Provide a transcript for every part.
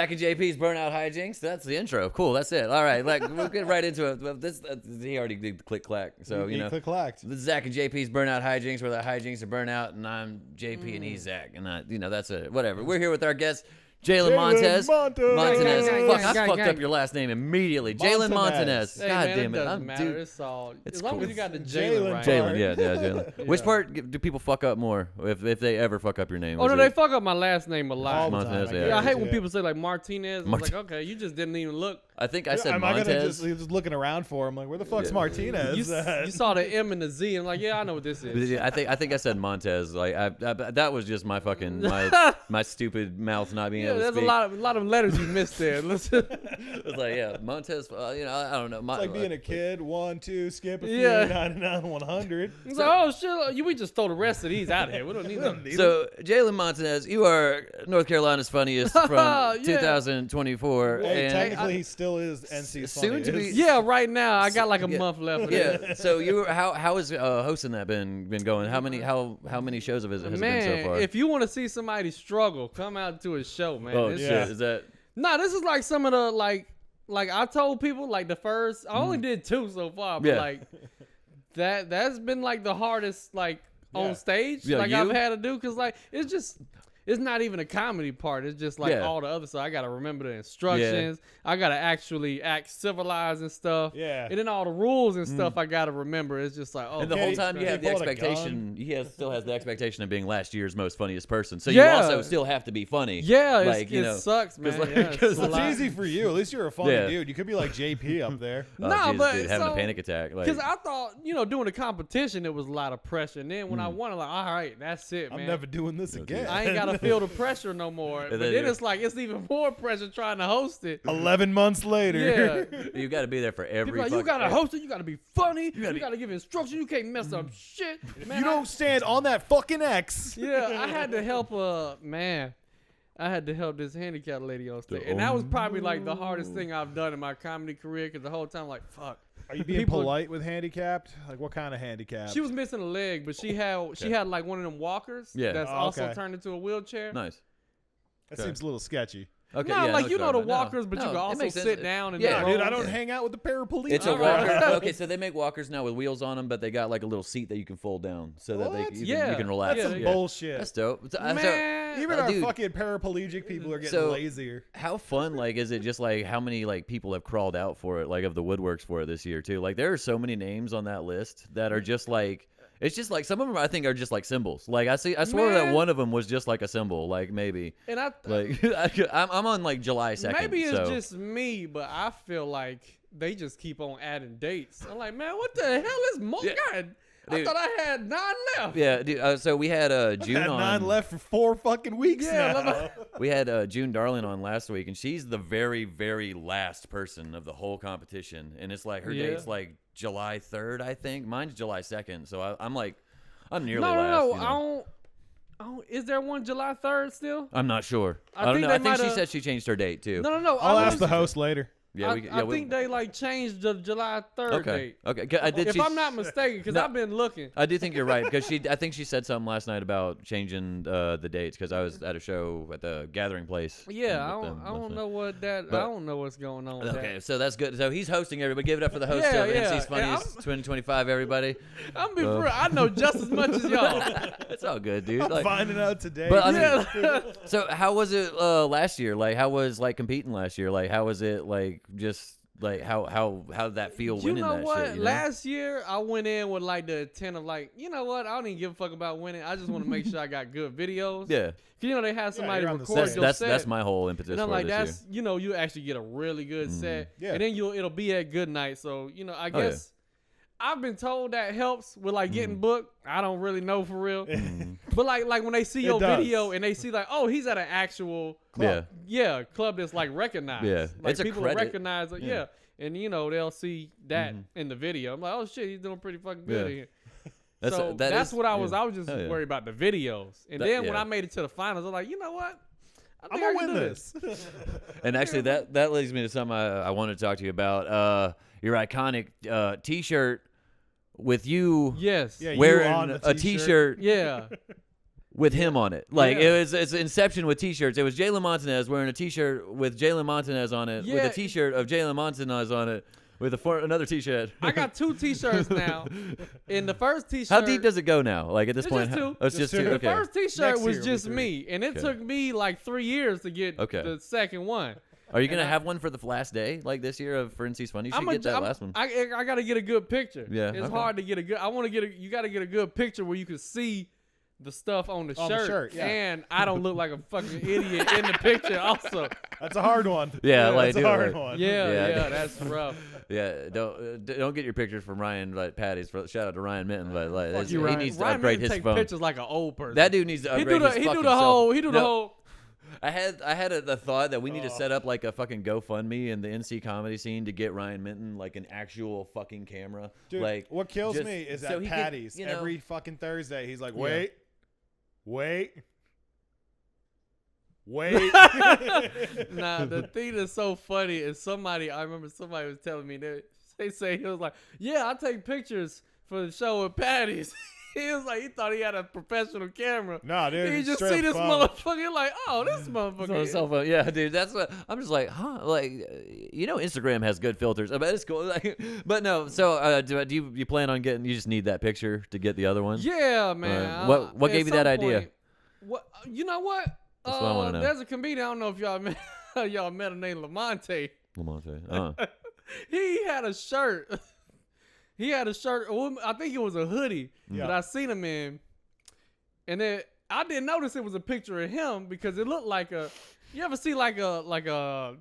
Zach and JP's Burnout Hijinks. That's the intro. Cool. That's it. All right. Like we'll get right into it. He already did the click clack. So you know, click clacked. This is Zach and JP's Burnout Hijinks, where the hijinks are burnout, and I'm JP and he's Zach, and that's it. Whatever. We're here with our guest. Jalen Montanez. Montanez. I fucked up your last name immediately. Jalen Montanez. Hey, God man, damn it. Doesn't matter. Dude, It's all. it's as long cool. as you got the Jalen right. Jalen, yeah, Jalen. Yeah. Which part do people fuck up more if they ever fuck up your name? Oh no, they fuck up my last name a lot. All the Montanez, time. yeah. I hate when people say like Martinez. I'm like, okay, you just didn't even look. I think I said Am I gonna Montez. just looking around for him? Like, where the fuck's Martinez? You saw the M and the Z, and like, yeah, I know what this is. I think I said Montez. Like that was just my fucking my stupid mouth not being able to there's speak. a lot of letters you missed there. Listen. It's like Montez. I don't know. It's like being a kid. 1, 2, skip a few, Yeah. 99, 100. It's like, oh shit, we just throw the rest of these out of here. We don't need them. So Jalen Montanez, you are North Carolina's funniest from Yeah. 2024, Hey, and technically, he still is NC's soon to be- funniest. Yeah, right now I got like a month left. Of yeah. this. So you how is hosting that been going? How many shows has it been so far? If you want to see somebody struggle, come out to a show, man. Oh This- shit, Yeah. is that? Nah, this is like some of the like I told people like the first. I only did 2 so far, but Yeah. like that's been like the hardest like Yeah. on stage Yeah, like you? I've had to do because like it's not even a comedy part. It's just like Yeah. all the other stuff. I gotta remember the instructions. I gotta actually act civilized and stuff. Yeah. And then all the rules and stuff I gotta remember. It's just like, oh, And the Okay, whole time you they have the pull out a expectation, still has the expectation of being last year's most funniest person. So Yeah. you also still have to be funny. yeah, like it sucks, man. like- Yeah, 'cause a It's lot. easy for you. At least you're a funny Yeah. dude. You could be like JP up there. Oh, Nah, Jesus, but dude, having a so- panic attack. Like, Because I thought, doing the competition, it was a lot of pressure. And then when I won, I'm like, all right, that's it, man. I'm never doing this again. I ain't got to feel the pressure no more. But then then you- it's like, it's even more pressure trying to host it. 11 months later. Yeah. you got to be there for every. People like, you fucking- got to host it. You got to be funny. You got to give instructions. You can't mess up shit. Man, You don't stand on that fucking X. Yeah, I had to help I had to help this handicapped lady on stage. And that was probably like the hardest thing I've done in my comedy career because the whole time, like, fuck. Are you being People- polite with handicapped? Like, what kind of handicap? She was missing a leg, but she had like one of them walkers Yeah. that's Oh, also okay. turned into a wheelchair. Nice. That seems a little sketchy. Okay. No, yeah, like what you you're know the talking about. walkers, but you No, can it also makes sense. sit down and Yeah, not Dude, roll. I don't hang out with the paraplegic. It's a Alright. walker. Okay, so they make walkers now with wheels on them, but they got like a little seat that you can fold down so that What? you Yeah. can relax. That's Yeah, some yeah. bullshit. That's dope. Man, Even our dude. fucking paraplegic people are getting So- lazier. How fun, like, is it just like how many like people have crawled out for it, like of the woodworks for it this year too? Like, there are so many names on that list that are just like, it's just like some of them I think are just like symbols. Like I swear that Man. one of them was just like a symbol, like maybe. and Like I'm on like July 2nd. maybe it's so. just me, but I feel like they just keep on adding dates. I'm like, man, what the hell is more? Yeah. God, I Dude. thought I had 9 left. Yeah, dude. So we had June Had on. 9 left for 4 fucking weeks Yeah, now. We had June Darling on last week, and she's the very, very last person of the whole competition. And it's like her Yeah. date's like July 3rd, I think. Mine's July 2nd. So I'm like, I'm nearly No, last. you know. I don't. Is there one July 3rd still? I'm not sure. I I don't think know. they I think she might've- said she changed her date too. No. I'll ask the host later. Yeah, I think they like changed the July 3rd Okay. date. Okay. If I'm not mistaken, because No. I've been looking. I do think you're right because I think she said something last night about changing the dates because I was at a show at the Gathering Place. Yeah, I with them don't last night. know what that. But- I don't know what's going on. With Okay, so that's good. So he's hosting everybody. Give it up for the host Yeah, of yeah. NC's And Funniest 2025, everybody. that. I'm be real. I know just as much as y'all. It's all good, dude. I'm Like, finding out today. but I mean, Yeah. so how was it last year? Like, how was like competing last year? Like, how was it like just like how did that feel You winning know that what? shit? You know? Last year I went in with like the intent of like, you know what? I don't even give a fuck about winning. I just want to make sure I got good videos. Yeah, 'Cause, you know they had somebody you're on the record set. your set. that's my whole impetus And I'm for like, this that's you actually get a really good set, Yeah. and then it'll be at good night. So I Oh, yeah. guess I've been told that helps with like getting booked. I don't really know for real, but like when they see your does. video and they see like, oh, he's at an actual year. club that's like recognized. Yeah. like It's a people credit. recognize it. Yeah. And they'll see that in the video. I'm like, oh shit, he's doing pretty fucking good Yeah. here. That's So that that's is- what I was. yeah. I was just Hell yeah. worried about the videos. And That- then when yeah. I made it to the finals, I was like, you know what? I I'm think I gonna can win do this. And actually, that leads me to something I wanted to talk to you about. Your iconic T-shirt with you Yes. Yeah, you wearing on the a t-shirt. T-shirt Yeah. with him on it. Like Yeah. it's Inception with T-shirts. It was Jalen Montanez wearing a T-shirt with Jalen Montanez on it, with Yeah. a T-shirt of Jalen Montanez on it, with another T-shirt. I got 2 T-shirts now. In the first T-shirt, How deep does it go now? Like at this It's point, just 2. Oh, it's just 2. The Okay. first T-shirt Next was year will be just 3. me, and it Okay. took me like 3 years to get Okay. the second one. Are you gonna and I- have one for the last day, like this year of Frenzy's Fun? You should get that last one. I got to get a good picture. Yeah, it's okay. hard to get a good. I want to get you got to get a good picture where you can see the stuff on the On the shirt, shirt, yeah. and I don't look like a fucking idiot in the picture. Also, That's a hard one. Yeah, like, that's a dude, hard like- one. yeah, Yeah. that's rough. Yeah, don't get your pictures from Ryan like Patty's. Shout out to Ryan Minton, but like Fuck you, he Ryan. needs to Ryan upgrade Minton his take phone. pictures like an old person. That dude needs to upgrade his He fucking do the cell whole. phone. He do No, the whole. I had the thought that we need to set up like a fucking GoFundMe in the NC comedy scene to get Ryan Minton like an actual fucking camera. Dude, like what kills just- me is so at he could, Patty's you know- every fucking Thursday. He's like, Yeah. wait. Nah, the thing that's so funny is I remember somebody was telling me that they say he was like, yeah, I take pictures for the show with Patty's. He was like, he thought he had a professional camera. Nah, dude. He just straight see up this phone. motherfucker like, oh, this it's on motherfucker. a cell phone. Yeah, dude, that's what I'm just like, huh? Like, Instagram has good filters. I bet it's cool. Like, but no. So, do you plan on getting? You just need that picture to get the other one. Yeah, man. What At gave you that some idea? point- What you know? What? That's what I wanna know. There's a comedian. I don't know if y'all met y'all met a named Lamonte. Lamonte. He had a shirt. He had a shirt. I think it was a hoodie Yeah. that I seen him in, and then I didn't notice it was a picture of him because it looked like a. You ever see like a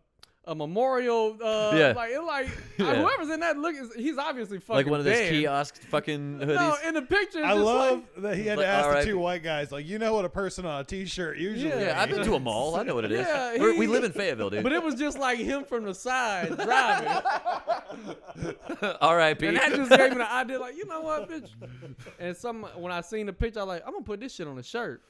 memorial? Yeah. Yeah. Whoever's in that he's obviously fucking Like one of those dead. kiosk fucking hoodies. No, in the picture. It's I just love that he had to like, ask alright. the 2 white guys, like, you know what a person on a T-shirt usually Yeah, yeah, I've been to a mall. I know what it is. Yeah, We he- live in Fayetteville, dude. But it was just like him from the side driving. R.I.P. And that just gave me the idea, like, you know what, bitch? And when I seen the picture, I was like, I'm gonna put this shit on the shirt.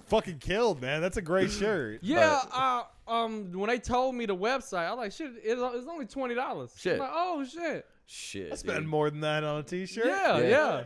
fucking killed, man. That's a great shirt. Yeah, when they told me the website, I was like, shit, it's only $20. Shit. I'm like, oh shit. Shit. I spend dude. more than that on a T-shirt. Yeah.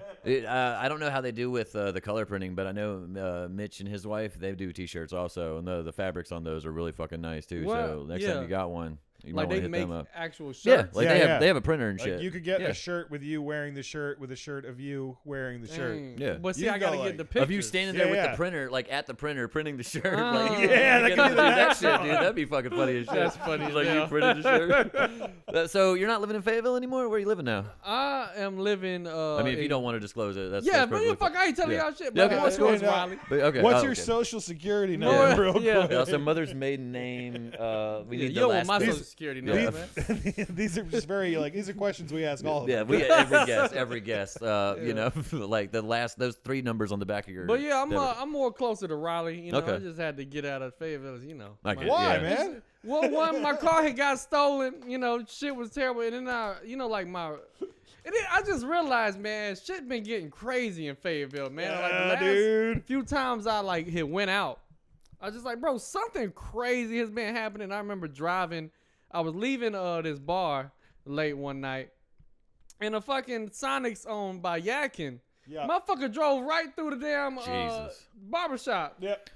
I don't know how they do with the color printing, but I know Mitch and his wife, they do T-shirts also, and the fabrics on those are really fucking nice too. Well, so next yeah. time you got one, you Like might they want to hit make them up. actual shirts. Yeah, like Yeah, they have a printer and Like shit. you could get Yeah. a shirt with you wearing the shirt with a shirt of you wearing the shirt. Dang. Yeah. But see, You I can gotta go, get like, the picture. Of you standing Yeah, there with yeah. the printer, like at the printer, printing the shirt. Oh. Like, Yeah, that you could gotta be do the that next shit, one. dude. That'd be fucking funny as shit. That's funny as Like you hell. printed the shirt. So you're not living in Fayetteville anymore? Where are you living now? I am living. I mean, if you don't want to disclose it, that's Yeah, that's but you perfectly fuck, I ain't telling Yeah. y'all shit. Yeah, But okay, what's that's yours, cool. Riley? But, okay. What's oh, your okay. social security No, number, real yeah. quick? Yeah, so mother's maiden name. We need You the don't want last my three. social security number, Yeah. man. These are just very these are questions we ask all of Yeah, them. we every guest. You know, like those 3 numbers on the back of your. But yeah, debit. I'm more closer to Raleigh. You know, Okay. I just had to get out of Fayetteville. You know, I get it, Why, yeah. man? Well, one, my car had got stolen. You know, shit was terrible, and then I just realized, man, shit been getting crazy in Fayetteville, man. Like the last dude. few times I had went out, I was just like, bro, something crazy has been happening. I remember driving. I was leaving this bar late one night, and a fucking Sonic's owned by Yakin. Yeah. Motherfucker drove right through the damn Jesus. barbershop. Yep.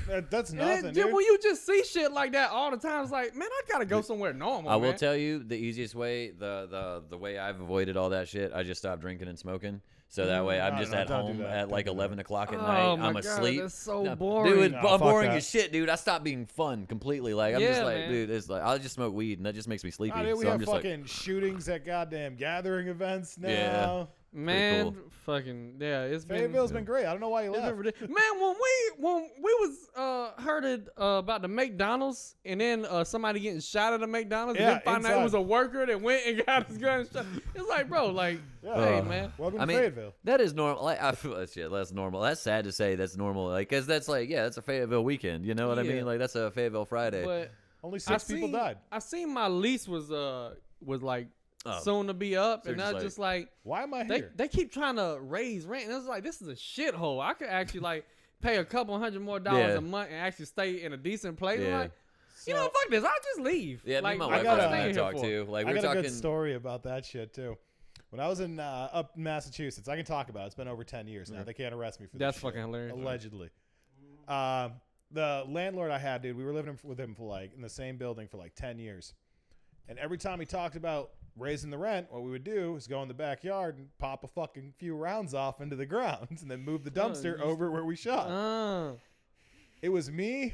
That's And nothing, then, dude. when you just see shit like that all the time, it's like, man, I gotta go somewhere normal. I will man. tell you the easiest way, the way I've avoided all that shit. I just stopped drinking and smoking, so that way I'm No, just no, at don't do home that. at Don't like do that. 11 o'clock at Oh night. my I'm God, asleep. that's so No, boring. dude. No, I'm fuck boring that. as shit, dude. I stopped being fun completely. Like I'm just Yeah, like, man. dude, it's like I'll just smoke weed and that just makes me sleepy. Oh, dude, we so I'm have just fucking shootings at goddamn gathering events now. Yeah. Man, cool. fucking yeah, it's Fayetteville's been. been great. I don't know why you It's left. been ridiculous. Man, when we was heard about the McDonald's and then somebody getting shot at a McDonald's Yeah, and then find out it inside. was a worker that went and got his gun and shot. It's like, bro, like, Yeah. hey, man. Welcome I to mean, Fayetteville. that is normal. Like, I feel that shit. That's normal. That's sad to say. That's normal. Like, cause that's like, yeah, that's a Fayetteville weekend. You know what I Yeah. mean? Like, that's a Fayetteville Friday. But Only 6 people died. I seen my lease was like Oh. soon to be up, So and you're I just was just like, Why am I they here? they keep trying to raise rent, and it's like this is a shithole. I could actually like pay a couple $100 more Yeah. a month and actually stay in a decent place. I'm Yeah. like, you know, fuck this. I'll just leave. Yeah, like, me and I my gotta- wife I and I staying here talked for? to. Like, I we're got a talking. good story about that shit too. When I was in up in Massachusetts, I can talk about it. It's been over 10 years now. They can't arrest me for That's this fucking shit, hilarious. allegedly. The landlord I had, dude, we were living with him for like in the same building for like 10 years. And every time he talked about raising the rent, what we would do is go in the backyard and pop a fucking few rounds off into the ground and then move the dumpster over where we shot. It was me,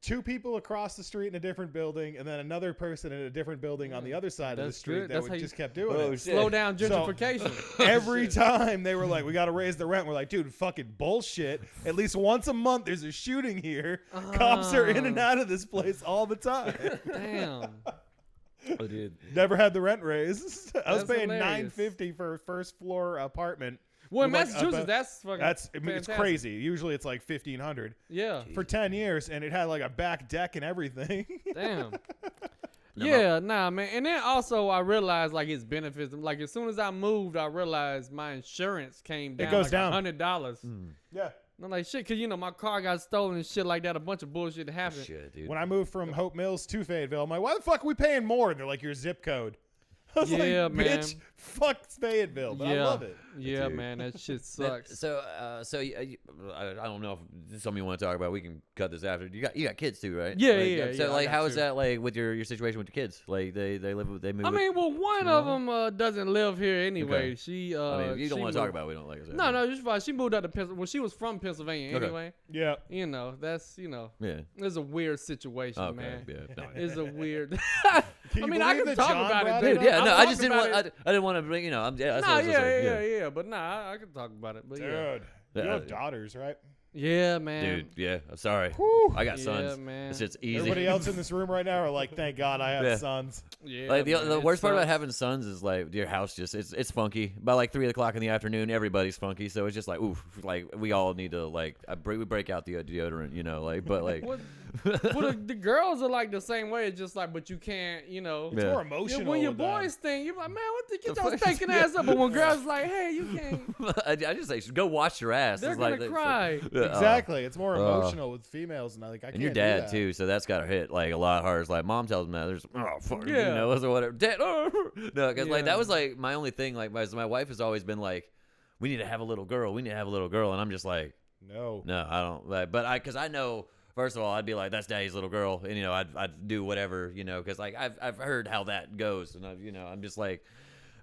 2 people across the street in a different building, and then another person in a different building on the other side of the street that just kept doing it. Slow down gentrification. So, every time they were like, we got to raise the rent. We're like, dude, fucking bullshit. At least once a month there's a shooting here. Cops are in and out of this place all the time. Damn. Oh, dude. Never had the rent raised. I was paying hilarious. $950 for a first floor apartment. Well, in With, like, Massachusetts, that's fucking it's fantastic. crazy. Usually it's like $1,500 Yeah. for 10 years, and it had like a back deck and everything. Damn. Yeah, nah, man. And then also I realized like its benefits. Like as soon as I moved, I realized my insurance came down. It goes like down. $100. Yeah. And I'm like, shit, because, you know, my car got stolen and shit like that. A bunch of bullshit happened. Shit, dude. When I moved from Hope Mills to Fayetteville, I'm like, why the fuck are we paying more? And they're like, your zip code. I was Yeah, like, man. bitch, fuck Fayetteville, but I love it. Yeah, Dude. man, that shit sucks. So, I don't know if this is something you want to talk about. We can cut this after. You got kids too, right? Yeah, Like, yeah, So, yeah, I like, got how is two. that like with your situation with your kids? Like, they move. I mean, well, one of them doesn't live here anyway. Okay. She I mean, you don't she want to talk moved- about it. We don't like it. No, no, just fine. She moved out to Pennsylvania. Well, she was from Pennsylvania Okay. anyway. Yeah. You know, that's, you know, Yeah. it's a weird situation, Okay. man. Yeah. No. It's a weird. Can I you mean, I believe can that talk John about brought it, it dude. up? Yeah, no, I've I just talked didn't about want. it. I didn't want to bring. You know, that's Nah, what I was yeah, saying, yeah. But nah, I can talk about it. But yeah, Dude, you Yeah. have daughters, right? yeah, man. Dude, yeah. I'm sorry. Whew. I got Yeah, sons. man. This shit's easy. Everybody else in this room right now are like, thank God I have Yeah. sons. Yeah, Like the man, worst it part about sucks. having sons is like your house just it's funky. By like 3 o'clock in the afternoon, everybody's funky. So it's just like oof, like we all need to like we break out the deodorant, you know, like but like Well, the girls are like the same way. It's just like, but you can't, you know. It's Yeah. more Yeah, emotional. when your with them. boys think, you're like, man, what the get The your fuck- stinking ass up. But when girls like, hey, you can't, I just say go wash your ass. they're It's gonna like, it's cry. like- Yeah, Exactly. It's more emotional with females, and I And your dad too, so that's got to hit like a lot harder. It's like mom tells me that there's fuck, you Yeah. know, or whatever. Dad, no, because like Yeah. that was like my only thing. Like my wife has always been like, we need to have a little girl. We need to have a little girl, and I'm just like, No. no, I don't. Like, but because I know. First of all, I'd be like, "That's Daddy's little girl," and you know, I'd do whatever, you know, because like I've heard how that goes, and I'm just like,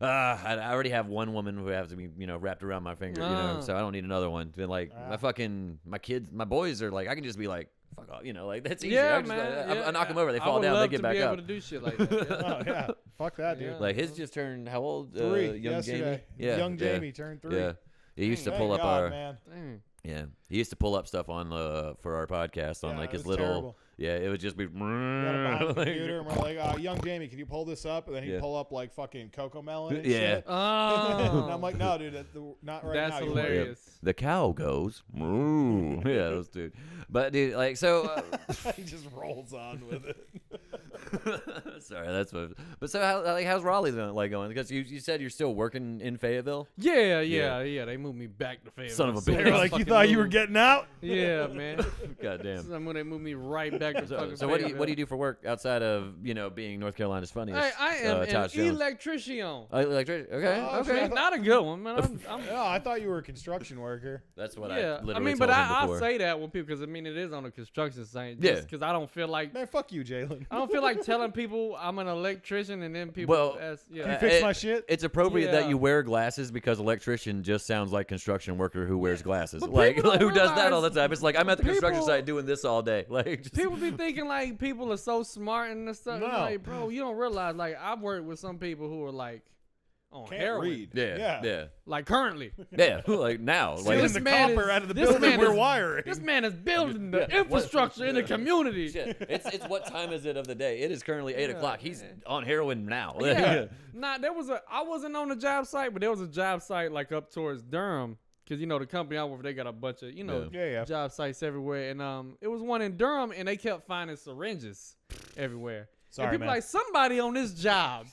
I already have one woman who has to be, you know, wrapped around my finger, you know, so I don't need another one. And like my kids, my boys are like, I can just be like, fuck off, you know, like that's easy. Yeah, I just, man. I yeah. knock them over, they I fall would down, love they get to back be up. able to do shit like that. Yeah. Oh, yeah. Fuck that, dude. Yeah. Like his just turned how old? 3 young yesterday. Jamie. Yeah, Young yeah, Jamie turned 3. Yeah, he used to Thank pull up God, our. man. Dang. Yeah, he used to pull up stuff on for our podcast on Yeah, like it his was little. terrible. Yeah, it would just be. We had him behind the like- computer, and we're like, young Jamie, can you pull this up? And then he'd Yeah. pull up like fucking Coco Melon and Yeah. shit. Oh, And I'm like, no, dude, not right that's now. you hilarious. The cow goes. Moo. Yeah, those dude. But dude, like so. he just rolls on with it. Sorry, that's what. But so how's Raleigh going? Because you said you're still working in Fayetteville. Yeah. They moved me back to Fayetteville. Son of a As soon bitch. as They're I like, you fucking thought you were moved. getting out? Yeah, man. God damn. So when they moved me right back to fucking So what do you Fayetteville. do for work outside of being North Carolina's funniest? Hey, I am an Tosh Jones? electrician. Electrician. Okay. Oh, Okay. shit. Not a good one, man. I'm No, I thought you were a construction worker. That's what yeah, I literally I mean, told but him I before. say that when people, because I mean, it is on a construction site. Yeah. Because I don't feel like Man, fuck you, Jalen. I don't feel like telling people I'm an electrician and then people Well, ask, Can you yeah. fix my shit? It's appropriate that Yeah. you wear glasses because electrician just sounds like construction worker who wears glasses. But Like people don't who does that all the realize time? It's like I'm at the construction people- site doing this all day. Like just, People be thinking like people are so smart and stuff. No. Like, bro, you don't realize like I've worked with some people who are like on Can't heroin. read. yeah. Like currently. Yeah, like now. Stealing Like, This the man copper is- out of the this building man we're is- wiring. This man is building the Yeah, what- infrastructure in the community. shit. It's what time is it of the day? It is currently 8 Yeah, o'clock. He's man. on heroin now. Yeah. Nah, I wasn't on the job site, but there was a job site like up towards Durham. Cause the company I work for, they got a bunch of Yeah. job sites everywhere, and it was one in Durham, and they kept finding syringes everywhere. Sorry, and people man. like somebody on this job.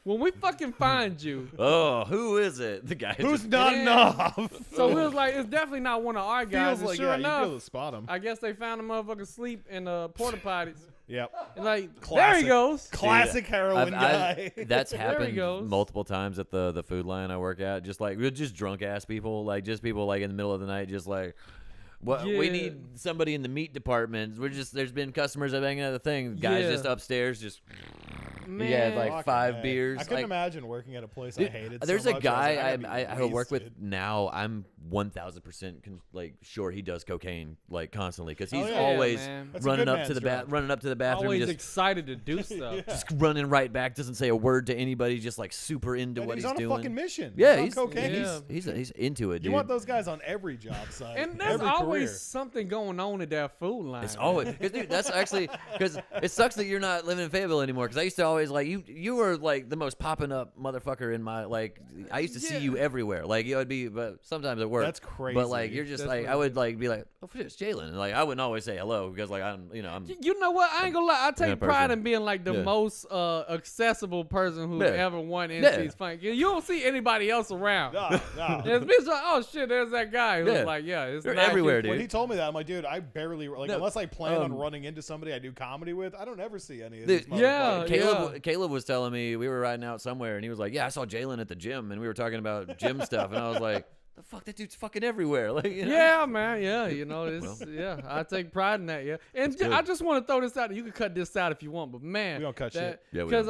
When we fucking find you, Oh, who is it? The guy. Who's just, nodding Yeah. off? so we was like, it's definitely not one of our guys. Feels And like sure you be able enough, to spot him. I guess they found a motherfucker sleep in porta potties. Yep. And like, there Classic. he goes. Classic heroin guy. That's There he happened goes. multiple times at the food line I work at. Just drunk ass people, like just people like in the middle of the night, just like, what we Yeah. need somebody in the meat department. There's been customers that hanging out the thing. Guys Yeah. just upstairs, just Man. he had like Fucking 5 A. beers. I couldn't like, imagine working at a place dude, I hated. there's so a much. guy I, was like, I work with wasted. now. I'm 1,000% like sure he does cocaine like constantly because he's Oh, yeah. always man. That's a running good up to man's the drug. running up to the bathroom, Always just excited to do stuff. Yeah. just running right back. Doesn't say a word to anybody. Just like super into And what he's he's on doing. a fucking mission. Yeah, on he's cocaine. Yeah. he's into it, dude. You want those guys on every job site. And there's every always career. something going on at that food line. It's always, cause dude, that's actually because it sucks that you're not living in Fayetteville anymore. Because I used to always like you were like the most popping up motherfucker in my like. I used to see you everywhere. Like it would be, but sometimes at work. That's crazy. But like you're just That's like what I it would is. like be like, oh shit, it's Jalen. And, like I wouldn't always say hello because like I'm You know what? I ain't gonna lie. I take person. pride in being like the Yeah. most accessible person who's Yeah. ever won Yeah. NC's fight. You don't see anybody else around. No. And it's like, oh shit, there's that guy who's Yeah. like, yeah, it's They're nice. everywhere, When dude. he told me that, I'm like, dude, I barely like No, unless I plan on um, running into somebody I do comedy with. I don't ever see any of Dude, these. yeah, motherfuckers. Caleb was telling me we were riding out somewhere and he was like, yeah, I saw Jalen at the gym and we were talking about gym stuff and I was like, the fuck, that dude's fucking everywhere. Like, you know? Yeah, man. Yeah, you know, it's yeah. I take pride in that. Yeah, and good. I just want to throw this out. You can cut this out if you want, but man, We don't cut shit. Yeah, we because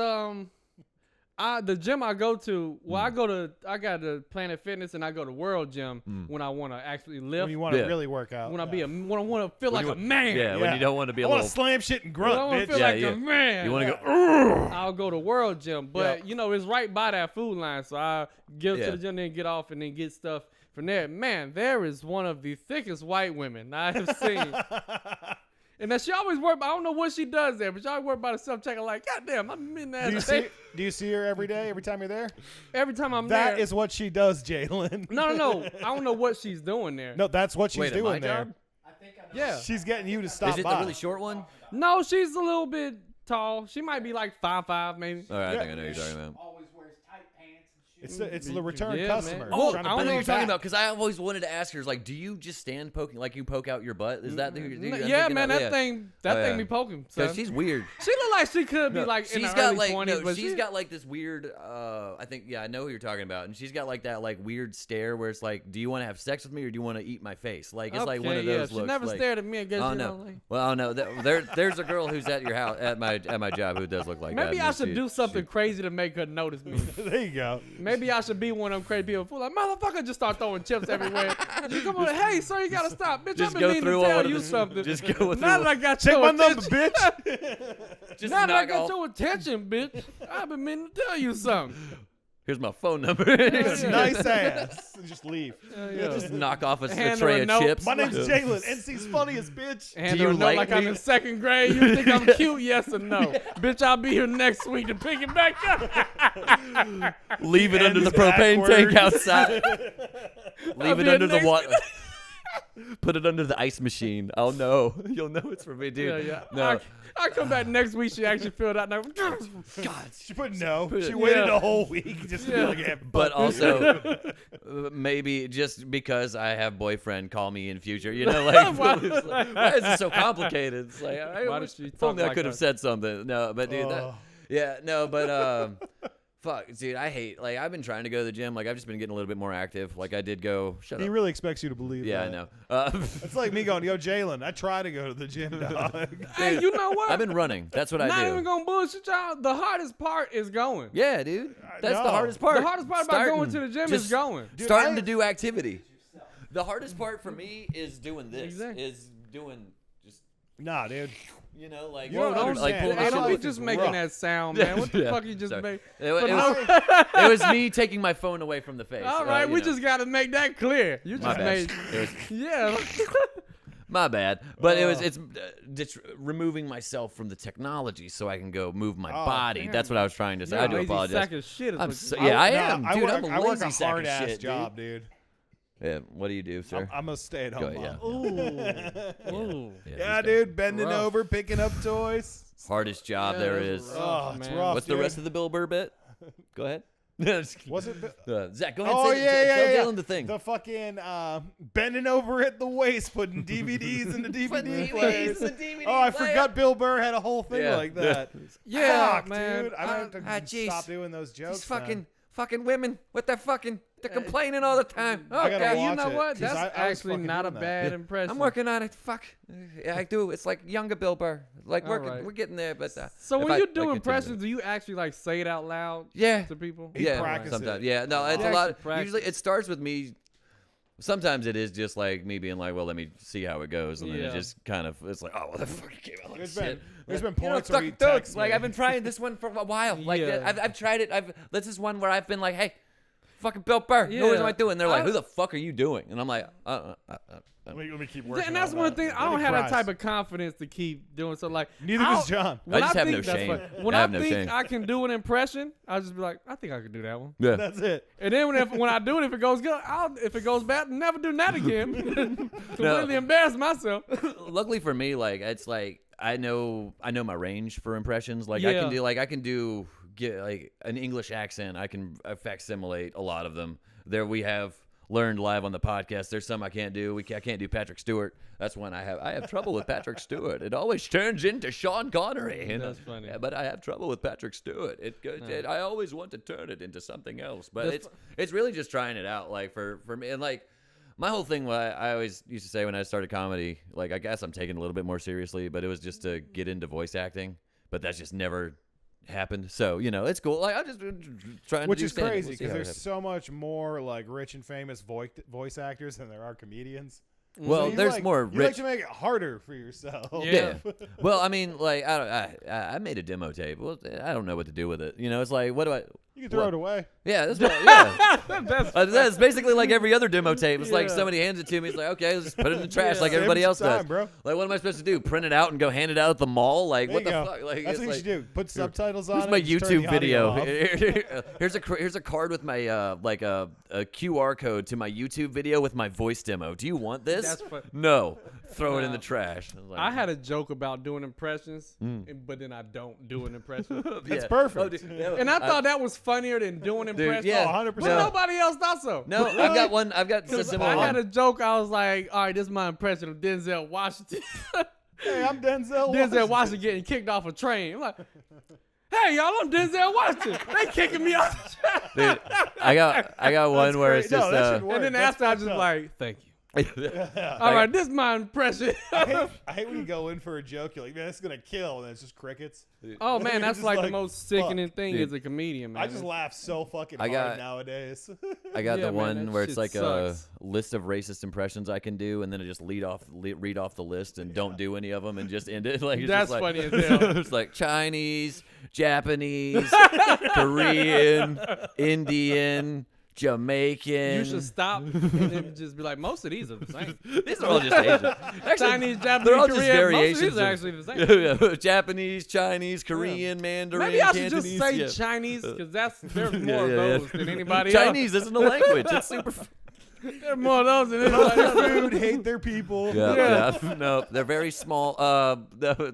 the gym I go to, well, Mm. I got the Planet Fitness and I go to World Gym when I want to actually lift. When you want to Yeah. really work out. When I yeah. when I want to feel like you a man. Yeah, when you don't want to be a I want little. to slam shit and When I grunt, want to bitch. feel Yeah, like yeah. a man. You want to Yeah. go. I'll go to World Gym, but Yeah. you know it's right by that food line, so I get Yeah. to the gym, then get off, and then get stuff from there. Man, there is one of the thickest white women I have seen. And that she always work. I don't know what she does there, but she always work by herself, checking like, God damn, I'm in that. Do you see her every day? Every time you're there? Every time I'm That there. is what she does, Jalen. No. I don't know what she's doing there. No, that's what she's Wait, at my doing there. job? Yeah. She's getting you to stop Is it by. the really short one? No, she's a little bit tall. She might be like 5'5", maybe. All right, Yeah. I think I know what you're talking about. Always wears tight pants and shoes. It's the return Yeah, customer. man. Oh, trying I to know I don't bring what know you you're talking back. about because I always wanted to ask her, is like, do you just stand poking, like you poke out your butt? Is that the? Yeah, man, that thing yeah. be poking. Because Son. she's weird. She look like she could be like in She's her got early like 20s, no, but she's got like this weird. I think I know who you're talking about, and she's got like that like weird stare where it's like, do you want to have sex with me or do you want to eat my face? Like it's like one of those She looks. never like, stared at me and guess Oh you no! know, like, Well, no. There's a girl who's at your house at my job who does look like that. maybe and I should she- do something crazy to make her notice me. There you go. Maybe I should be one of them crazy people. Like, motherfucker, just start throwing chips everywhere. You come on, hey, sir, you gotta stop. Bitch, Just I've go been meaning through to all tell of you the- something. just go Now through- that I got Take your my number, attention. bitch. Just Now that I knock got off. your attention, bitch, I've been meaning to tell you something. Here's my phone number. It's Yeah. nice ass. And just leave. Just knock off a Hand her tray a of note. chips. My name's Jalen. NC's funniest, bitch. And you her a note like like I'm me? in second grade. You think I'm cute? Yes or no? Bitch, I'll be here next week to pick it back up. Leave it And under the it's propane tank backward. outside. Leave it be under the next- water. Put it under the ice machine. Oh no, you'll know it's for me, dude. Yeah. No, I come back next week. She actually filled out. Now, God. She put no. Put it- She waited Yeah. a whole week just to be Yeah. like, yeah, But fuck also, maybe just because I have boyfriend, call me in future. You know, like, Why- it's like, why is it so complicated? It's like, Why wish- does she if talk only I like could have that? said something. No, but dude, Oh. fuck, dude, I hate. Like, I've been trying to go to the gym. Like, I've just been getting a little bit more active. Like, I did go. Shut He up. really expects you to believe Yeah, that. I know. It's like me going, yo, Jalen, I try to go to the gym, dog. hey, you know what? I've been running. That's what I Not do. even gonna bullshit y'all. The hardest part is going. Yeah, dude. That's the know. hardest part. The hardest part about going to the gym is Just going. Dude, starting I- to do activity. The hardest part for me is doing this. Exactly. Is doing just Nah, dude. you know like You don't like understand. pulling Hey, the don't shit be with- just is making rough. that sound, man. What the Yeah. fuck you just Sorry. made? It But was me taking my phone away from the face. All right, you we know. just got to make that clear. You My just bad. made, It was yeah. my bad, but it's just removing myself from the technology so I can go move my body. damn. That's what I was trying to say. You're I a do lazy apologize. sack of shit is I'm what so, you- yeah, I Nah, am, I dude. work, I'm a I work lazy a sack hard of ass shit, job, dude. dude. Yeah, what do you do, sir? I'm a stay-at-home Go, yeah. mom. Ooh. Yeah, dude, bending Rough. over, picking up toys. Hardest job Yeah, there that's is. rough. Oh, it's man. rough. What's the dude. rest of the Bill Burr bit? Go ahead. Was it? Zach, go ahead. Oh Tell yeah. Jalen the thing. The fucking bending over at the waist, putting DVDs in the DVD players. Oh, I forgot Bill Burr had a whole thing like that. Yeah, Fuck, man. dude. I have to stop doing those jokes. These fucking women with their they're complaining all the time. I gotta Okay, watch you know it, what? 'cause That's I was actually fucking not a doing that. bad impression. I'm working on it. Fuck. Yeah, I do. It's like younger Bill Burr. Like All right. we're getting there, but So if when I- you like, do continue impressions, with do you actually like say it out loud Yeah. to people? He practices sometimes. it. Yeah, no, it's Oh. a lot. Actually practice. Usually, it starts with me. Sometimes it is just like me being like, "Well, let me see how it goes," and then it Yeah. just kind of it's like, "Oh, well, the fuck came out like There's shit." been You know, points where fucking he dude, texts like me. I've been trying this one for a while. Like Yeah. I've tried it. This is one where I've been like, "Hey, fucking Bill Burr, what am I Yeah. doing?" They're like, "Who the fuck are you doing?" And I'm like, Let me keep working. And that's on one that. thing. I Then don't he have that cries. type of confidence to keep doing so. Like Neither I'll- does John. when I just have think no that's shame. fun- When I I, have no think shame. I can do an impression, I'll just be like, I think I can do that one. Yeah. That's it. And then when I do it, if it goes good, if it goes bad, never do that again. Completely embarrass myself. Luckily for me, like it's like I know my range for impressions. Like Yeah. I can do get like an English accent. I can facsimilate a lot of them. There we have learned live on the podcast. There's some I can't do. I can't do Patrick Stewart. That's one I have trouble with Patrick Stewart. It always turns into Sean Connery. And, That's funny. yeah, but I have trouble with Patrick Stewart. I always want to turn it into something else. But it's really just trying it out. Like for me, and like my whole thing, what I always used to say when I started comedy, like I guess I'm taking it a little bit more seriously, but it was just to get into voice acting. But that's just never happened. So, it's cool. Like I'm just trying Which to do is stand-up. crazy We'll see because how it there's happens. so much more like rich and famous voice actors than there are comedians. Well, So there's more You like rich. to make it harder for yourself. Yeah. Well, I mean, like I made a demo tape. Well, I don't know what to do with it. It's like, what do I? You can throw it away. Yeah, that's what, yeah. That's That's basically like every other demo tape. It's like Yeah. somebody hands it to me. It's like, okay, let's just put it in the trash like Save everybody some else does. time, bro. Like, what am I supposed to do? Print it out and go hand it out at the mall? Like, There what you the go. fuck? Like, That's it's what you like, should do. Put subtitles on here's it. my and just turn YouTube the audio video. off. Here's a card with my like a QR code to my YouTube video with my voice demo. Do you want this? That's fun. No. Throw it in the trash. Like, I had a joke about doing impressions, but then I don't do an impression. That's yeah. perfect. Dude, And I thought that was funnier than doing impressions. yeah. Oh, 100%. But nobody else thought so. No, I've got one. I've got a 'Cause similar I had one. a joke. I was like, all right, this is my impression of Denzel Washington. Hey, I'm Denzel. Denzel Washington getting kicked off a train. I'm like, hey, y'all, I'm Denzel Washington. They kicking me off the train. Dude, I got one where it's great. No, just that should work. And then That's after I fucked just up. like, thank you. Yeah. All right, this is my impression. I hate when you go in for a joke. You're like, man, this is gonna kill, and then it's just crickets. Oh man, You're that's just like the like, most sickening thing Dude. as a comedian, man. I just laugh so fucking I hard got- nowadays. I got Yeah, the man, one that where it's shit like sucks. a list of racist impressions I can do, and then I just read off the list and don't do any of them and just end it. Like it's That's just like, funny as hell. It's like Chinese, Japanese, Korean, Indian, Jamaican. You should stop and then just be like, most of these are the same. These are all just Asian. Actually, Chinese, Japanese, they're all Korean, just variations. most of these are of- actually the same. Yeah, Japanese, Chinese, Korean, Mandarin, Maybe I should just Cantonese. say yeah. Chinese because there's more Yeah, of yeah. those than anybody else. Chinese isn't a language. It's super. There's more of those than anybody else. Food, hate their people. Yeah. No, they're very small. No,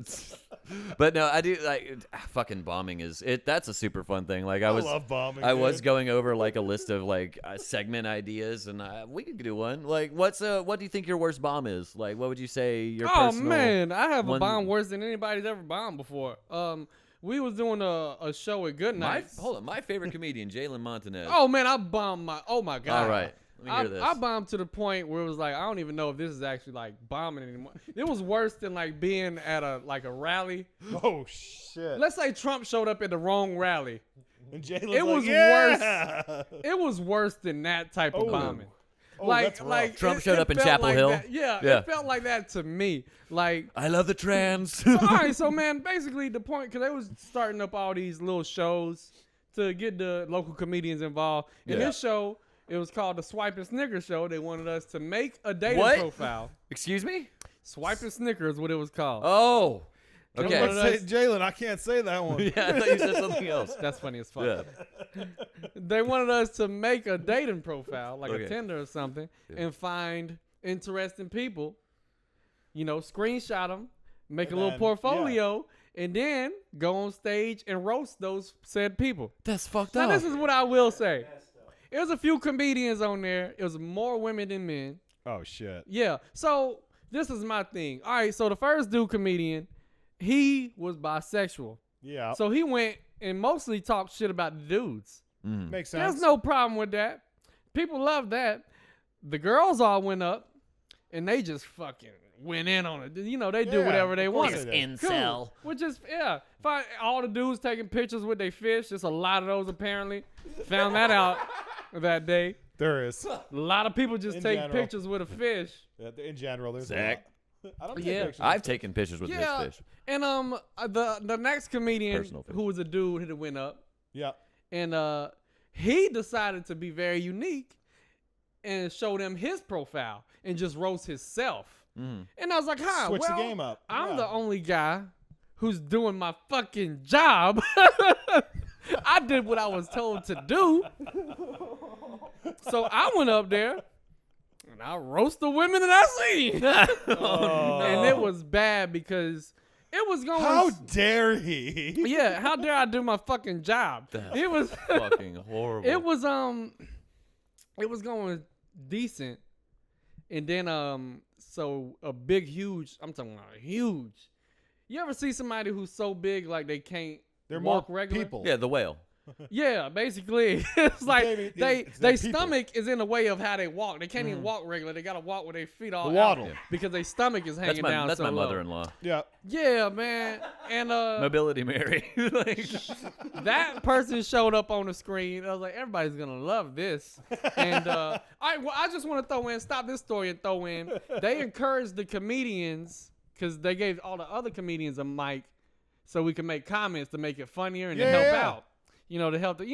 but no, I do like fucking bombing is it. That's a super fun thing. Like I love bombing. I was dude. going over like a list of like segment ideas, and we could do one. Like, what do you think your worst bomb is? Like, what would you say your Oh personal? man, I have a one- bomb worse than anybody's ever bombed before. We was doing a show at Good Night. Hold on, my favorite comedian, Jalen Montanez. Oh man, I bombed oh my god. all right. Let me hear this. I bombed to the point where it was like I don't even know if this is actually like bombing anymore. It was worse than like being at a rally. Oh shit. Let's say Trump showed up at the wrong rally. And Jalen's It like, was yeah! It was worse than that type of Oh. bombing. Oh, that's rough. Trump it showed up in felt Chapel like Hill? that. Yeah, Yeah. it felt like that to me. Like I love the trans. so, all right, so man, basically the point, because they was starting up all these little shows to get the local comedians involved. In Yeah. this show, it was called the Swipe and Snicker Show. They wanted us to make a dating What? profile. Excuse me. Swipe and Snicker is what it was called. Oh. They Okay. wanted us- Jalen, I can't say that one. Yeah, I thought you said something else. That's funny as fuck. Yeah. They wanted us to make a dating profile, like Okay. a Tinder or something, and find interesting people. Screenshot them, make a little then- portfolio, and then go on stage and roast those said people. That's fucked Now, up. this is what I will say. There was a few comedians on there. It was more women than men. Oh shit. Yeah. So this is my thing. All right. So the first dude comedian, he was bisexual. Yeah. So he went and mostly talked shit about the dudes. Makes sense. There's no problem with that. People love that. The girls all went up and they just fucking went in on it. You know, they do Yeah, whatever they of course want. they do. Incel. Which is, all the dudes taking pictures with their fish. There's a lot of those apparently. Found that out that day. There is. A lot of people just In take general. pictures with a fish. Yeah, in general, there's Zach. a lot. I don't Yeah. take pictures. I've taken pictures with Yeah. this fish. And the next comedian Personal fish. who was a dude who went up, Yeah. and he decided to be very unique and show them his profile and just roast himself. And I was like, "Huh? Switch the well, game up. I'm Yeah. the only guy who's doing my fucking job. I did what I was told to do. So I went up there and I roast the women that I seen. And it was bad because it was going. How dare he? Yeah, how dare I do my fucking job? It was Fucking horrible. it was going decent. And then so a big huge, I'm talking about huge. You ever see somebody who's so big like they can't They're more walk regular? people. Yeah, the whale. Yeah, basically. It's like Baby, they it's their people. stomach is in the way of how they walk. They can't even walk regular. They gotta walk with their feet all The out waddle. because their stomach is hanging down. That's so my low. mother-in-law. Yeah. Yeah, man. And Mobility Mary. Like, that person showed up on the screen. I was like, everybody's gonna love this. And all right, well, I just want to stop this story and throw in. They encouraged the comedians because they gave all the other comedians a mic so we can make comments to make it funnier and to help Yeah. out. You know, to help the,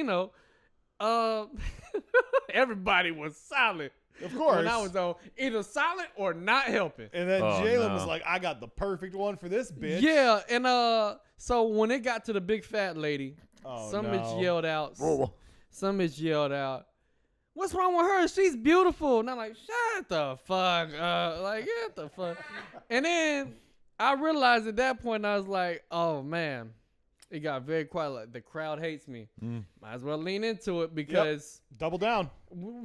everybody was silent. Of course. When I was on either silent or not helping. And then Oh, Jalen no. was like, I got the perfect one for this bitch. Yeah, and so when it got to the big fat lady, Oh, some no. bitch yelled out. Oh. Some bitch yelled out, "What's wrong with her? She's beautiful." And I'm like, "Shut the fuck up!" Like, get the fuck. And then I realized at that point, I was like, "Oh man." It got very quiet. Like, the crowd hates me. Might as well lean into it because Double down.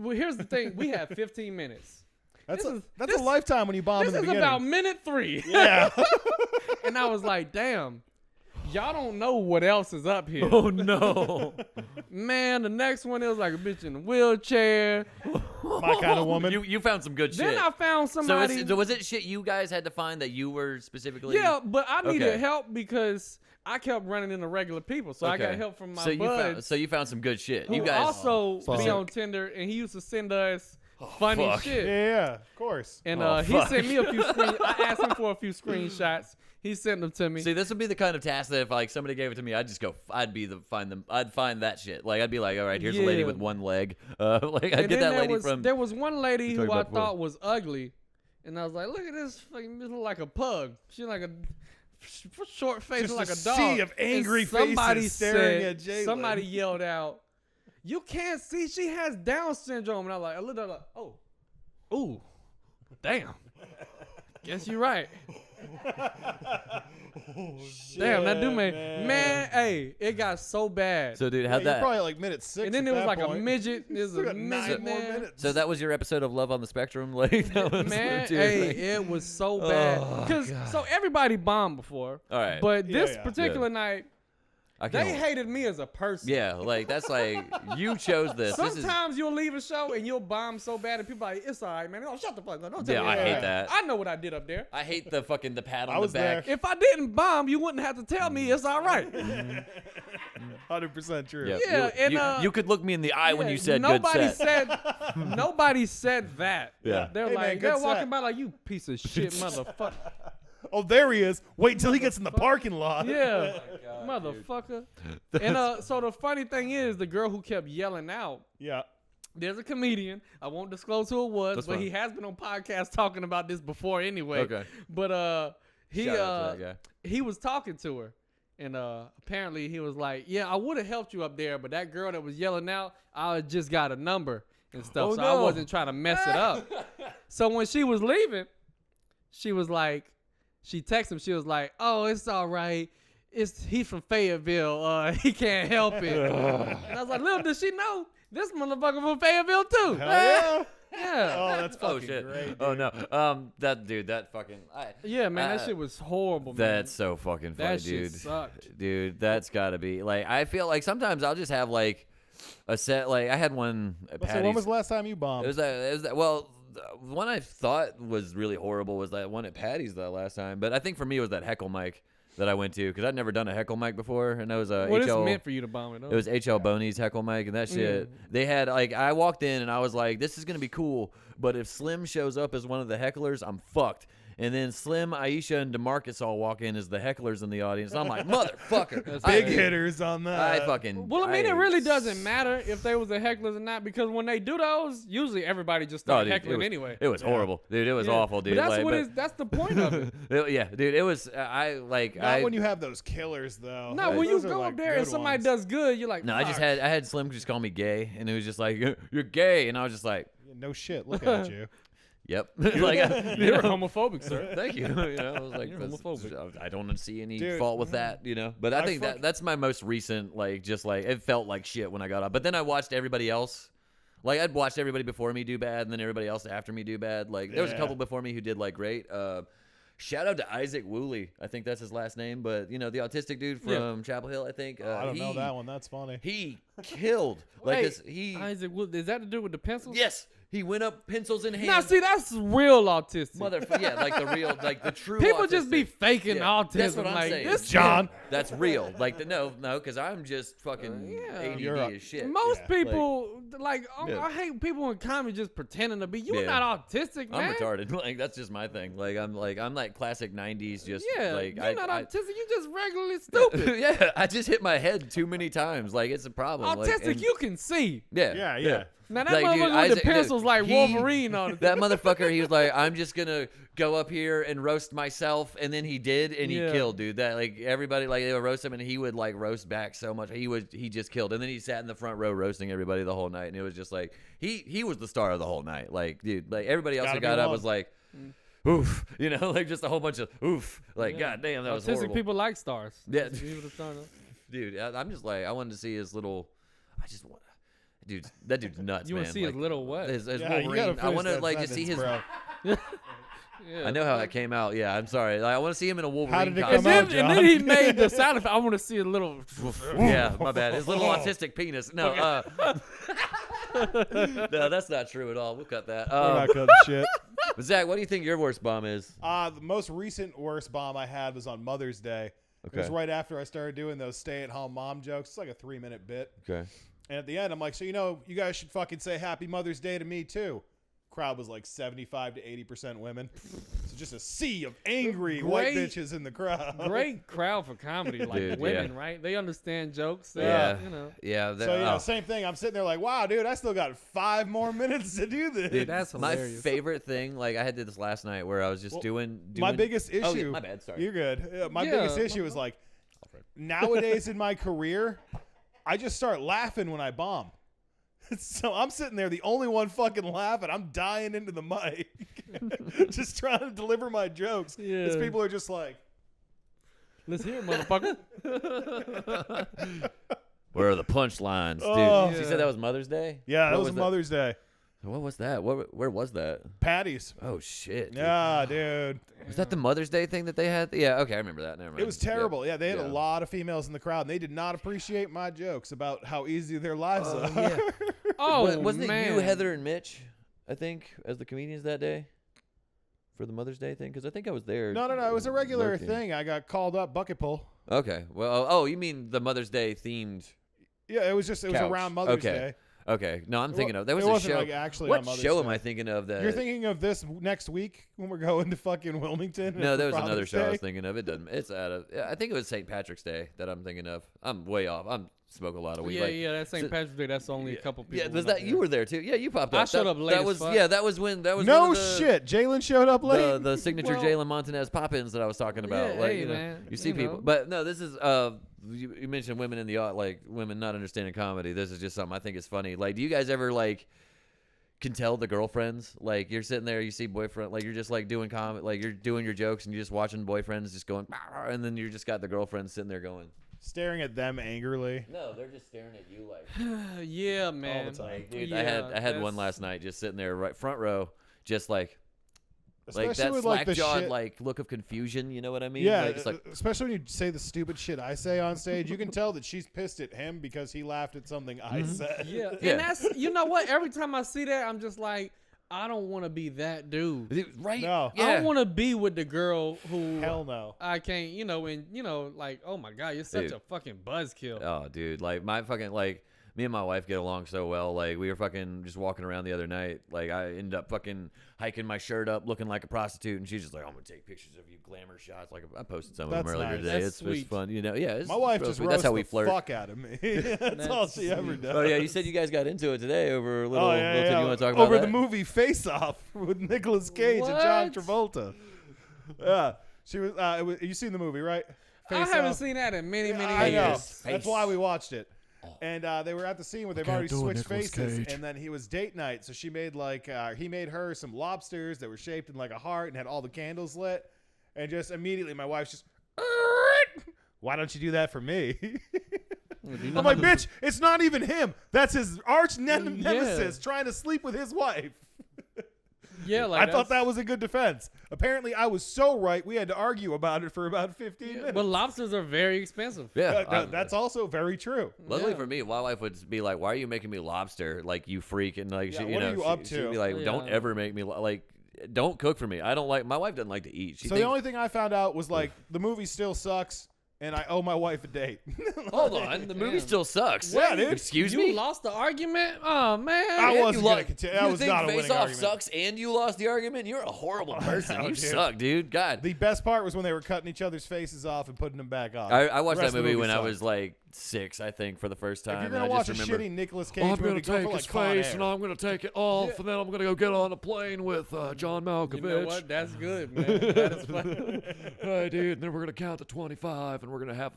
here's the thing: we have 15 minutes. That's This a, is- that's this- a lifetime when you bomb This in the is beginning. about minute 3. Yeah. And I was like, "Damn, y'all don't know what else is up here." Oh no. Man, the next one, it was like a bitch in a wheelchair. My kind of woman. You found some good shit. Then I found somebody. So was it shit you guys had to find that you were specifically? Yeah, but I needed Okay. help because I kept running into regular people. So I got Okay. help from my so buds you found some good shit. who You guys also fuck. be on Tinder, and he used to send us funny fuck. shit. Yeah, of course. And Oh, he fuck. sent me a few I asked him for a few screenshots. He sent them to me. See, this would be the kind of task that if like somebody gave it to me, I'd just go. I'd find that shit. Like I'd be like, all right, here's a lady Yeah. with one leg. Like I'd And get then that lady from. there was one lady talked who I about before. thought was ugly, and I was like, "Look at this fucking bitch look like a pug. She like a short face, Just like a a dog." sea of And angry somebody faces staring said- at Jalen. Somebody yelled out, "You can't see. She has Down syndrome." And I looked at her like, ooh, damn. Guess you're right. Damn, that dude man, hey, it got so bad. So dude, Yeah, how'd you're that? probably like minute 6. And then at there was that like point. a midget. There's Still a got 9 midget more there. minutes. So that was your episode of Love on the Spectrum. Like that was Man, legit, hey, like- it was so bad. Oh, Cause so everybody bombed before, All right. but Yeah, this yeah. particular night, I they can. hated me as a person. Yeah, like that's like you chose this. This is. Sometimes you'll leave a show and you'll bomb so bad, and people are like, "It's all right, man. Oh, shut the fuck up. Don't tell Yeah, me I that." hate that. I know what I did up there. I hate the pat I on the was there. back. If I didn't bomb, you wouldn't have to tell me it's all right. 100% true. Yeah, Yeah, and, you could look me in the eye when Yeah, you said good nobody set. nobody said that. Yeah. They're Hey, like, man, good they're walking set. by like, "You piece of shit, motherfucker." Oh, there he is. Wait till he gets in the parking lot. Yeah, motherfucker. And so the funny thing is, the girl who kept yelling out, Yeah. there's a comedian. I won't disclose who it was, That's but fine. he has been on podcasts talking about this before anyway. Okay. But he Shout out to that guy. he was talking to her, and apparently he was like, "Yeah, I would have helped you up there, but that girl that was yelling out, I just got a number and stuff, Oh, so no. I wasn't trying to mess it up." So when she was leaving, she was like, she texted him. She was like, "Oh, it's all right. he's from Fayetteville. He can't help it. And I was like, little does she know, this motherfucker from Fayetteville too. Hell yeah. Yeah. Oh, that's fucking Oh shit! great. Oh no! That fucking. Yeah, man, that shit was horrible. That's man. so fucking funny, That shit dude. sucked. Dude, that's gotta be like. I feel like sometimes I'll just have like a set. Like I had one at So when Patty's. was the last time you bombed? It was that. Well, the one I thought was really horrible was that one at Patty's that last time. But I think for me it was that heckle mic that I went to because I'd never done a heckle mic before, and that was a Well, HL. it's meant for you to bomb it up. It was HL Boney's heckle mic and that shit. They had like I walked in and I was like, this is gonna be cool, but if Slim shows up as one of the hecklers, I'm fucked. And then Slim, Aisha, and DeMarcus all walk in as the hecklers in the audience. I'm like, motherfucker. Big hitters on that. I fucking. Well, I mean, it really doesn't matter if they was the hecklers or not because when they do those, usually everybody just Oh, starts dude, heckling it was, anyway. It was horrible, dude. It was Yeah. awful, dude. But that's like, what but- is. That's the point of it. yeah, dude. It was. Not when you have those killers though. No, when you Those are, go like, up there good and somebody ones. does good, you're like, No, I "Fuck." had Slim just call me gay, and it was just like, you're gay, and I was just like, No shit. Look at you. yep. like, You're homophobic, sir. Thank you. I was like, You're that's- homophobic. I don't see any Dude, fault with that, But I think that's my most recent, like, just like it felt like shit when I got up. But then I watched everybody else. Like I'd watched everybody before me do bad, and then everybody else after me do bad. Like there was a Yeah. couple before me who did like great. Shout out to Isaac Woolley. I think that's his last name, but the autistic dude from Chapel Hill. I think I don't know that one. That's funny. He killed. Like Wait, he. Isaac, is that to do with the pencils? Yes, he went up pencils in hand. Now, see, that's real autistic. Motherfucker, yeah, like the real, like the true. People just be autistic. faking Yeah, autism. That's what I'm like, saying. This John. That's real. Like no, because I'm just fucking Yeah. ADD You're as shit. Most Yeah. people, Yeah. I hate people in comedy just pretending to be. You're Yeah. not autistic, man. I'm retarded. Like that's just my thing. I'm like classic '90s. Just Yeah, like you're I, not I- autistic. You just regularly stupid. yeah, I just hit my head too many times. Like it's a problem. Like, Autistic, and- you can see. Yeah, Yeah. Now that Like, dude, motherfucker with Isaac- the pencils like he- Wolverine on it. That motherfucker, he was like, I'm just gonna go up here and roast myself, and then he did, and he Yeah. killed, dude. That like everybody like they would roast him, and he would like roast back so much. He just killed, and then he sat in the front row roasting everybody the whole night, and it was just like he was the star of the whole night. Like dude, like everybody else Gotta who be got up one. was like, oof, like just a whole bunch of oof, like Yeah. goddamn, that was Autistic horrible. people like stars. Yeah. People that start up. Dude, I'm just like I wanted to see his little. I just want. Dude, that dude's nuts, You man. want to see his Like, little what? His Yeah, you Wolverine. gotta I finish want to that like to see his. sentence, bro. Yeah. I know how that came out. Yeah, I'm sorry. Like, I want to see him in a Wolverine did it costume. come out, And then he made the sound effect. I want to see a little. Yeah, my bad. His little autistic penis. No, no, that's not true at all. We'll cut that. We're not cutting shit. But Zach, what do you think your worst bomb is? The most recent worst bomb I had was on Mother's Day. It was Okay. right after I started doing those stay-at-home mom jokes. It's like a 3-minute bit. Okay. And at the end, I'm like, so you guys should fucking say Happy Mother's Day to me too. Crowd was like 75 to 80% women. So just a sea of angry white Great. bitches in the crowd. Great crowd for comedy, like Dude, women, yeah. right? They understand jokes. They, Yeah. you know. Yeah. That, So same thing. I'm sitting there like, wow, dude, I still got 5 more minutes to do this. Dude, That's my hilarious. favorite thing, like I had did this last night where I was just Well, doing my biggest issue. Oh, yeah, my bad. Sorry. You're good. My Yeah, biggest issue is like nowadays in my career, I just start laughing when I bomb. So I'm sitting there, the only one fucking laughing. I'm dying into the mic, just trying to deliver my jokes. Because Yeah. people are just like, Let's hear it, motherfucker. Where are the punchlines, dude? Oh. So you said that was Mother's Day? yeah, that What was Mother's Day. What was that? Where was that? Patties. Oh shit. dude. Yeah, dude. Was that the Mother's Day thing that they had? Yeah. Okay, I remember that. Never mind. It was terrible. Yeah, they had Yeah. a lot of females in the crowd, and they did not appreciate my jokes about how easy their lives are. Yeah. Oh, Wasn't man. it you, Heather, and Mitch? I think as the comedians that day for the Mother's Day thing, because I think I was there. No, it was a regular lurking. thing. I got called up bucket pull. Okay. Well, oh, you mean the Mother's Day themed? Yeah, it was Couch. around Mother's Okay. Day. Okay. No, I'm thinking of there It was a wasn't show. like actually What on Mother's show Day. am I thinking of? That You're thinking of this next week when we're going to fucking Wilmington? No, for there was another Father's show I Day? was thinking of. It doesn't. It's out of. I think it was St. Patrick's Day that I'm thinking of. I'm way off. I'm smoke a lot of weed. Yeah, like, yeah, that's St. so- Patrick's Day. That's only a couple people. Yeah, was went up that you there. were there too? Yeah, you popped I up. showed that, up late That as was fuck. yeah. That was when that was No one of the, shit. Jalen showed up late. The signature Well- Jalen Montanez pop-ins that I was talking about. Yeah, like, hey, you know, man, you see you people, know. but no, this is you mentioned women in the like women not understanding comedy. This is just something I think is funny. Like, do you guys ever like can tell the girlfriends, like you're sitting there, you see boyfriend, like you're just like doing comment, like you're doing your jokes and you're just watching boyfriends just going, and then you just got the girlfriends sitting there going, staring at them angrily. no, they're just staring at you like, Yeah, man. All the time. like dude, Yeah, I had one that's- last night just sitting there right front row, just like Especially that with like the slack-jawed shit. like look of confusion, you know what I mean? Yeah, like, it's like especially when you say the stupid shit I say on stage, you can tell that she's pissed at him because he laughed at something I said. Yeah. Yeah. And that's, you know what? Every time I see that, I'm just like, I don't want to be that dude. right, No. yeah. I don't want to be with the girl who Hell no. I can't, like, oh my God, you're such Dude. a fucking buzzkill. Oh, dude, like my fucking like me and my wife get along so well. Like we were fucking just walking around the other night. Like I ended up fucking hiking my shirt up, looking like a prostitute, and she's just like, "I'm gonna take pictures of you, glamour shots." Like I posted some of them That's earlier nice. today. That's It's sweet. fun, you know. Yeah, it's My wife real just sweet. roasts That's how we the flirt. fuck out of me. That's all she ever sweet. does. Oh yeah, you said you guys got into it today over a little. Oh, little thing. You want to talk about over that? the movie Face Off with Nicolas Cage and John What? Travolta. Yeah, she was. You seen the movie, right? I Face haven't Off. seen that in many, many I know. years. That's why we watched it. And they were at the scene where they've can't already do a switched Nicolas faces, Cage. and then he was date night. So she made like he made her some lobsters that were shaped in like a heart and had all the candles lit, and just immediately my wife's just, why don't you do that for me? I'm like, bitch, it's not even him. That's his arch nemesis trying to sleep with his wife. Yeah, like I thought that was a good defense. Apparently, I was so right. We had to argue about it for about 15 minutes. But lobsters are very expensive. Yeah, That's also very true. luckily Yeah. for me, my wife would be like, "Why are you making me lobster? Like you freak!" And like, Yeah, she, what are you up she'd to? be like, Yeah. "Don't ever make me like, don't cook for me. I don't like. My wife doesn't like to eat. She So the only thing I found out was like the movie still sucks, and I owe my wife a date. hold on, the movie Damn. still sucks. Yeah, dude. Excuse You me. lost the argument? Oh, man. I And wasn't you gonna lo- continue. You That was think not a Face winning Off argument. sucks and you lost the argument? You're a horrible person. know, You dude. suck, dude. God. The best part was when they were cutting each other's faces off and putting them back on. I watched The rest that of the movie when I sucked. was like 6, I think, for the first time. If you're and gonna I watch just a remember, shitty Nicolas Cage I'm going movie, to go take for his like Con face Air. and I'm going to take it off, and then I'm going to go get on a plane with John Malkovich. You know what? That's good, man. That is fun. Hey, dude, and then we're going to count to 25, and we're going to have,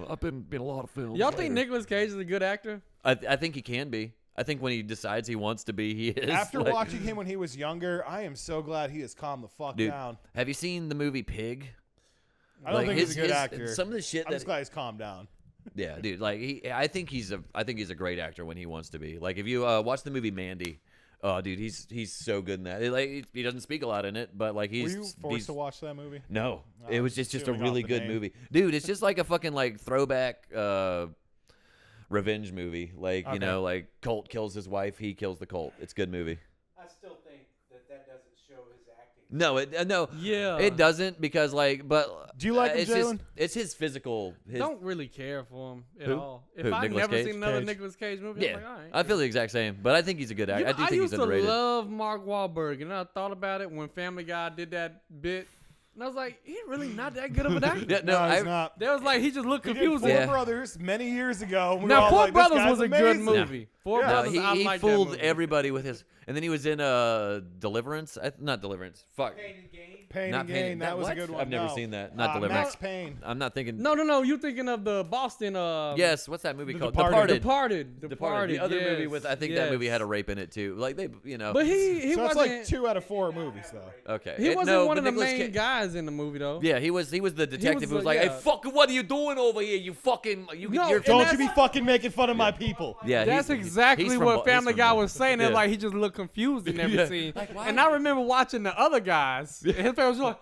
I've been in a lot of films. Y'all think later. Nicolas Cage is a good actor? I think he can be. I think when he decides he wants to be, he is. After like- watching him when he was younger, I am so glad he has calmed the fuck Dude, down. have you seen the movie Pig? I don't Like, think he's a good actor. Some of the shit I'm that just glad he's calmed down. yeah, dude. Like I think he's a great actor when he wants to be. Like if you watch the movie Mandy, oh dude, he's so good in that. Like he doesn't speak a lot in it, but like Were he's you forced he's- to watch that movie? No, Oh, it was just a assuming off really the good name. movie, dude. It's just like a fucking like throwback revenge movie. Like Okay. like Colt kills his wife, he kills the Colt. It's a good movie. I still think that doesn't show his acting. No, no, Yeah. it doesn't because like, but Do you like him, it's just Jalen? it's his physical. Don't really care for him at Who? all. If Who, I've Nicolas never Cage? seen another Cage. Nicolas Cage movie, Yeah, I'm like, all right. I feel the exact same, but I think he's a good actor. You know, I do think used he's to underrated. love Mark Wahlberg, and I thought about it when Family Guy did that bit, and I was like, he's really not that good of an actor. Yeah, No, he's I, not. They was like, he just looked He did confused. Four Yeah. Brothers many years ago. and we were Now, all Four like, this Brothers guy's was a amazing. good movie. Four Yeah. No, Brothers, I he like fooled that movie. everybody with his, and then he was in Deliverance. Not Deliverance. Fuck. Pain and Gain. Pain Not and Pain. Gain. That was a what? good one. I've never No. seen that. Not Deliverance. Max Payne. I'm not thinking. No. You're thinking of the Boston. Yes. What's that movie The called? Departed. Departed. The other movie yes, with I think that movie yes. had a rape in it too. Like they, But he So that's wasn't. like 2 out of 4 movies, though. Okay. he wasn't no, one but of the Nicolas main Cage- guys in the movie though. Yeah, he was the detective who was like, yeah. "Hey, fuck, what are you doing over here? You fucking, you, No, you're and Don't that's- you be fucking making fun of my people. yeah." That's he's exactly from what Bo- he's Family from Guy Bo- was saying. Yeah. And like he just looked confused in every Yeah. scene. Like, why? And I remember watching the other guys. And his face was like,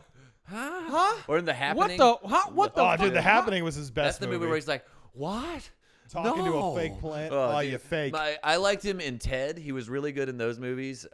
huh? Or in the What Happening. the? Huh? What the? Oh, fuck? dude, The Happening was his That's best the movie where he's like, "What?" Talking to a No. fake plant. Oh, Oh, dude. you fake. I liked him in Ted. He was really good in those movies.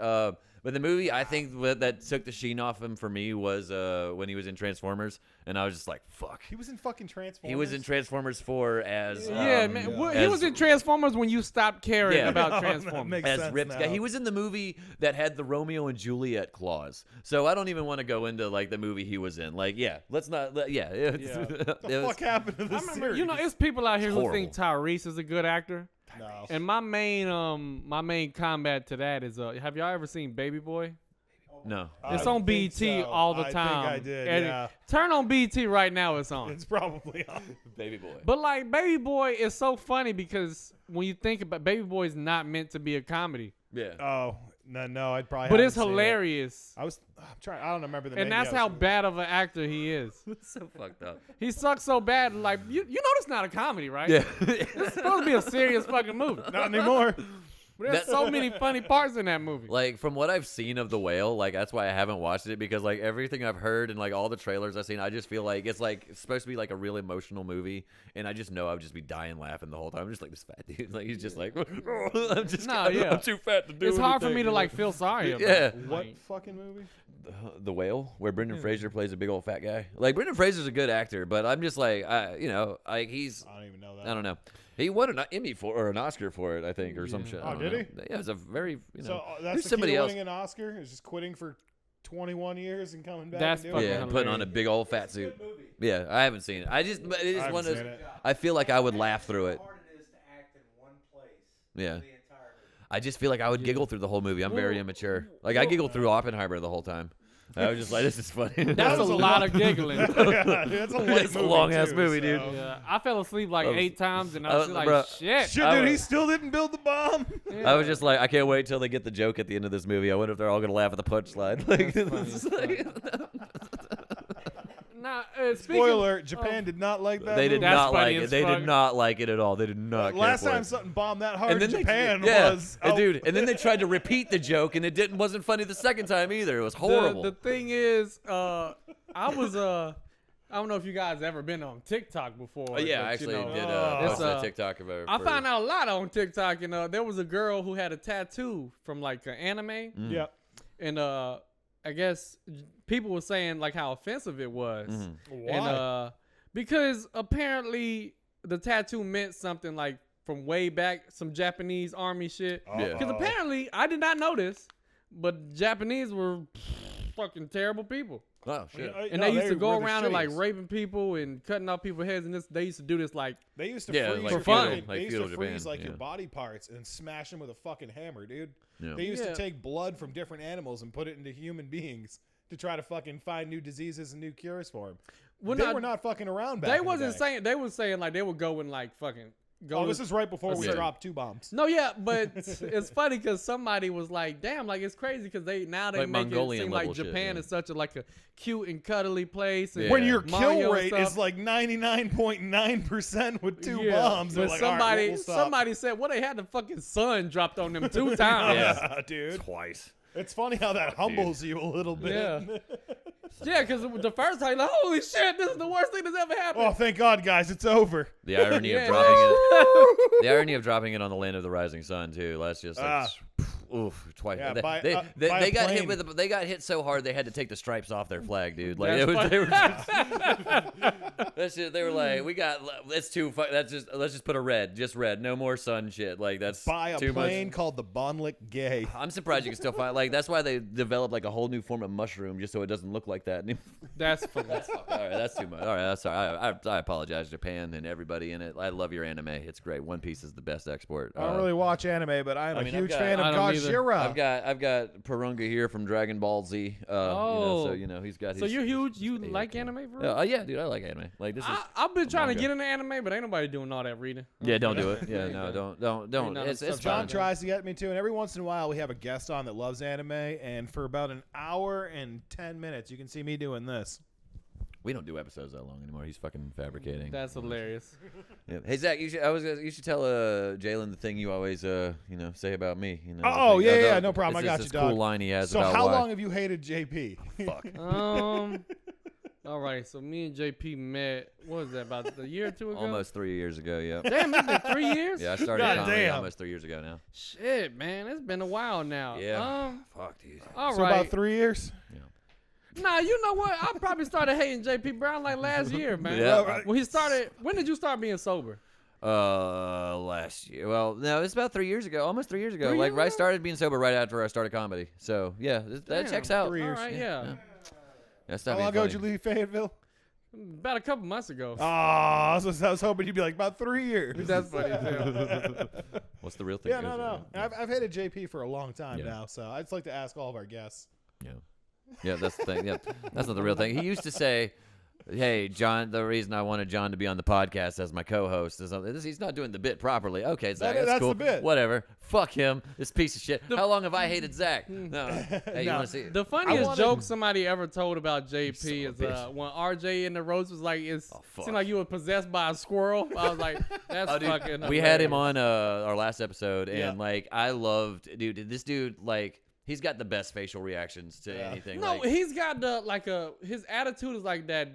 But the movie I think that took the sheen off him for me was when he was in Transformers, and I was just like, "Fuck." He was in fucking Transformers. He was in Transformers 4 as Yeah, man. He as- was in Transformers when you stopped caring Yeah. about Oh, that Transformers. makes as sense Rip's guy. now. He was in the movie that had the Romeo and Juliet clause. So I don't even want to go into like the movie he was in. Like, yeah, let's not. Yeah, What the fuck happened to I this remember, series? you know, it's people out here who horrible. think Tyrese is a good actor. No. And my main combat to that is, have y'all ever seen Baby Boy? No. It's I on think BT so. all the I time. think I did, And yeah. Turn on BT right now. It's on. It's probably on. Baby boy. But like Baby Boy is so funny because when you think about Baby Boy is not meant to be a comedy. Yeah. Oh, No, I'd probably. But haven't it's seen it. hilarious. I'm trying. I don't remember the name. And that's how bad of an actor he is. So fucked up. He sucks so bad. Like you know, it's not a comedy, right? Yeah. It's supposed to be a serious fucking movie. Not anymore. But there's so many funny parts in that movie. Like from what I've seen of The Whale, like that's why I haven't watched it, because like everything I've heard and like all the trailers I've seen, I just feel like it's supposed to be like a real emotional movie, and I just know I would just be dying laughing the whole time. I'm just like this fat dude, like he's just like I'm just I'm too fat to do. It's hard for anything, me to you like know? feel sorry about. Yeah. What fucking movie? The Whale, where Brendan Fraser plays a big old fat guy. Like Brendan Fraser's a good actor, but I'm just like he's I don't even know that. I don't know. He won an Emmy or an Oscar for it, I think, or some shit. I Oh, don't did know. he? Yeah, it was a very So there's that's the somebody key to else. winning an Oscar is just quitting for 21 years and coming back. That's and fucking doing Yeah, it. putting on a big old fat suit. Yeah, I haven't seen it. But it is I one of haven't those. seen it. I feel like I would laugh through it. How hard it is to act in one place. Yeah. The entire movie. I just feel like I would giggle through the whole movie. I'm very immature. Like I giggled through Oppenheimer the whole time. I was just like, this is funny. That's a lot of giggling. Yeah, dude, that's a light It's a movie, long-ass too, movie, dude. so. Yeah, I fell asleep like I was- 8 times, and I was like, bruh. shit. Shit, I dude, he was- still didn't build the bomb. I was just like, I can't wait till they get the joke at the end of this movie. I wonder if they're all gonna laugh at the punchline. Like, That's funny, it's like- Nah, Spoiler: Japan did not like that. they did movie. That's not like funny it. as They fuck. did not like it at all. They did not. care Last for time it. something bombed that hard in they- Japan yeah, was and dude, and then they tried to repeat the joke, and it wasn't funny the second time either. It was horrible. The thing is, I don't know if you guys ever been on TikTok before. Yeah, but, I actually you know, did It's, post a TikTok of her. I found out a lot on TikTok, and there was a girl who had a tattoo from like an anime, Yeah. and I guess people were saying like how offensive it was, Why? and because apparently the tattoo meant something like from way back, some Japanese army shit. Yeah. Because apparently I did not know this, but Japanese were fucking terrible people. Oh shit. And they used to go around and like raping people and cutting off people's heads, and they used to do this like They used to Yeah, freeze like your feudal- fucking- like they used feudal to freeze Japan, like your yeah. body parts and smash them with a fucking hammer, dude. Yeah. They used Yeah. to take blood from different animals and put it into human beings to try to fucking find new diseases and new cures for them. Well, They not- were not fucking around back. they in the wasn't day. saying they were saying like they would go and like fucking go. Oh, this is right before we Yeah. dropped 2 bombs. no, yeah, but it's funny because somebody was like, "Damn, like it's crazy because they Like make it Mongolian seem like level shit, Japan yeah. is such a like a cute and cuddly place." And Yeah. When your Mario kill and rate stuff. is like 99.9% with 2 Yeah, bombs, they're but like, "All right, somebody we'll stop." somebody said, "Well, they had the fucking sun dropped on them 2 times." Yeah. dude. Twice. It's funny how that humbles you a little bit. Yeah. Yeah, because the first time, like, holy shit, this is the worst thing that's ever happened. Oh, thank God, guys, it's over. The irony Yeah. of dropping it. The irony of dropping it on the land of the rising sun too. That's just like, oof, twice. Yeah, they by they, a they got hit plane. with. They got hit so hard they had to take the stripes off their flag, dude. Like That's it was. funny. They were. That's just, they were like, we got. That's too. That's just. Let's just put a red. Just red. No more sun shit. Like that's By a too plane much. called the Bonlick Gay. I'm surprised you can still find. Like that's why they developed like a whole new form of mushroom just so it doesn't look like that. That's funny. All right, that's too much. All right, that's all right. I apologize, Japan and everybody in it. I love your anime. It's great. One Piece is the best export. I don't really watch anime, but I am I a mean, I've huge got- fan I of don't either. Gojira. I've got Purunga here from Dragon Ball Z. So he's got his. So you're huge. You his- like yeah. anime, for real? Yeah, dude, I like anime. Like this is. I've been trying to manga. get into anime, but ain't nobody doing all that reading. Yeah, don't do it. Yeah, no, don't. no, It's so John fine. tries to get me to, and every once in a while we have a guest on that loves anime, and for about an hour and 10 minutes, you can see me doing this. We don't do episodes that long anymore. He's fucking fabricating. That's hilarious. Yeah. Hey Zach, you should tell Jalen the thing you always say about me. You know, Oh, the yeah, thing- yeah, no problem. It's I just got this you, cool dog. line he has So about how why. long have you hated JP? Fuck. All right, so me and JP met. What was that, about a year or two ago? Almost 3 years ago. Yeah. Damn, it's been 3 years. Yeah, I started God comedy damn. almost 3 years ago now. Shit, man, it's been a while now. Yeah. Fuck, dude. All So right. about 3 years? Nah, you know what? I probably started hating JP Brown like last year, man. Yeah. When he started, when did you start being sober? Last year. Well, no, it's about 3 years ago. Almost 3 years ago. 3 Like, years? I started being sober right after I started comedy. So yeah, that Damn, checks out. 3 All years. right, yeah. That's How not long being ago did you funny. leave Fayetteville? About a couple months ago. Oh, I was hoping you'd be like, about 3 years. That's funny too. What's the real thing? Yeah, no. I've hated JP for a long time Yeah. now, so I'd just like to ask all of our guests. Yeah. Yeah, that's the thing. Yeah, that's not the real thing. He used to say, hey, John, the reason I wanted John to be on the podcast as my co-host is he's not doing the bit properly. Okay, Zach, that's that's cool. the bit. Whatever. Fuck him. This piece of shit. How long have I hated Zach? No. Hey, you No. want to see it? The funniest wanted- joke somebody ever told about JP son is of a bitch. when RJ in the roast was like, it fuck. seemed like you were possessed by a squirrel. I was like, that's Oh, dude, fucking we had him hilarious. on our last episode, and Yeah. like I loved, dude. This dude, like, he's got the best facial reactions to anything. No, like, he's got his attitude is like that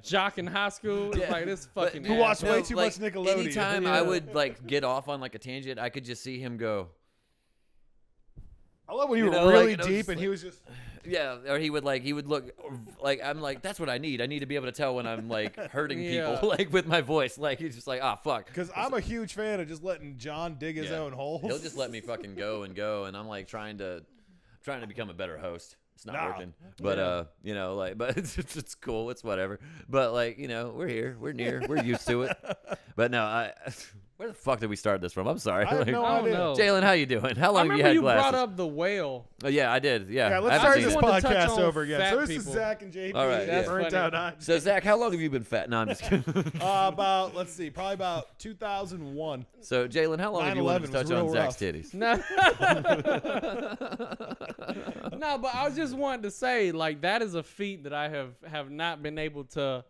jock in high school. It's like this but- fucking. Who watched asshole. way too much Nickelodeon. Anytime I would like get off on like a tangent, I could just see him go. I love when you You were know, really like, I was deep just and he was just. Yeah, or he would look like I'm like that's what I need. I need to be able to tell when I'm like hurting Yeah. people like with my voice. Like he's just like, ah, fuck. Because I'm a huge fan of just letting John dig his Yeah. own holes. He'll just let me fucking go, and I'm like trying to become a better host. It's not Nah. working, but you know, like, but it's cool. It's whatever. But like, you know, we're here, we're near, we're used to it. But no, where the fuck did we start this from? I'm sorry. I have Like, no I don't idea. know. Jalen, how you doing? How I long have you remember had you glasses? brought up the whale. Oh, yeah, I did. Yeah, Yeah, I let's haven't start seen this it. wanted to touch podcast on over again. fat So this is people. Zach and JP. All right, That's burnt funny. out on. So Zach, how long have you been fat? No, I'm just kidding. About let's see, probably about 2001. So Jalen, how long have you wanted to 9/11 was touch on real Zach's rough. titties? No. No, but I just wanted to say, like, that is a feat that I have not been able to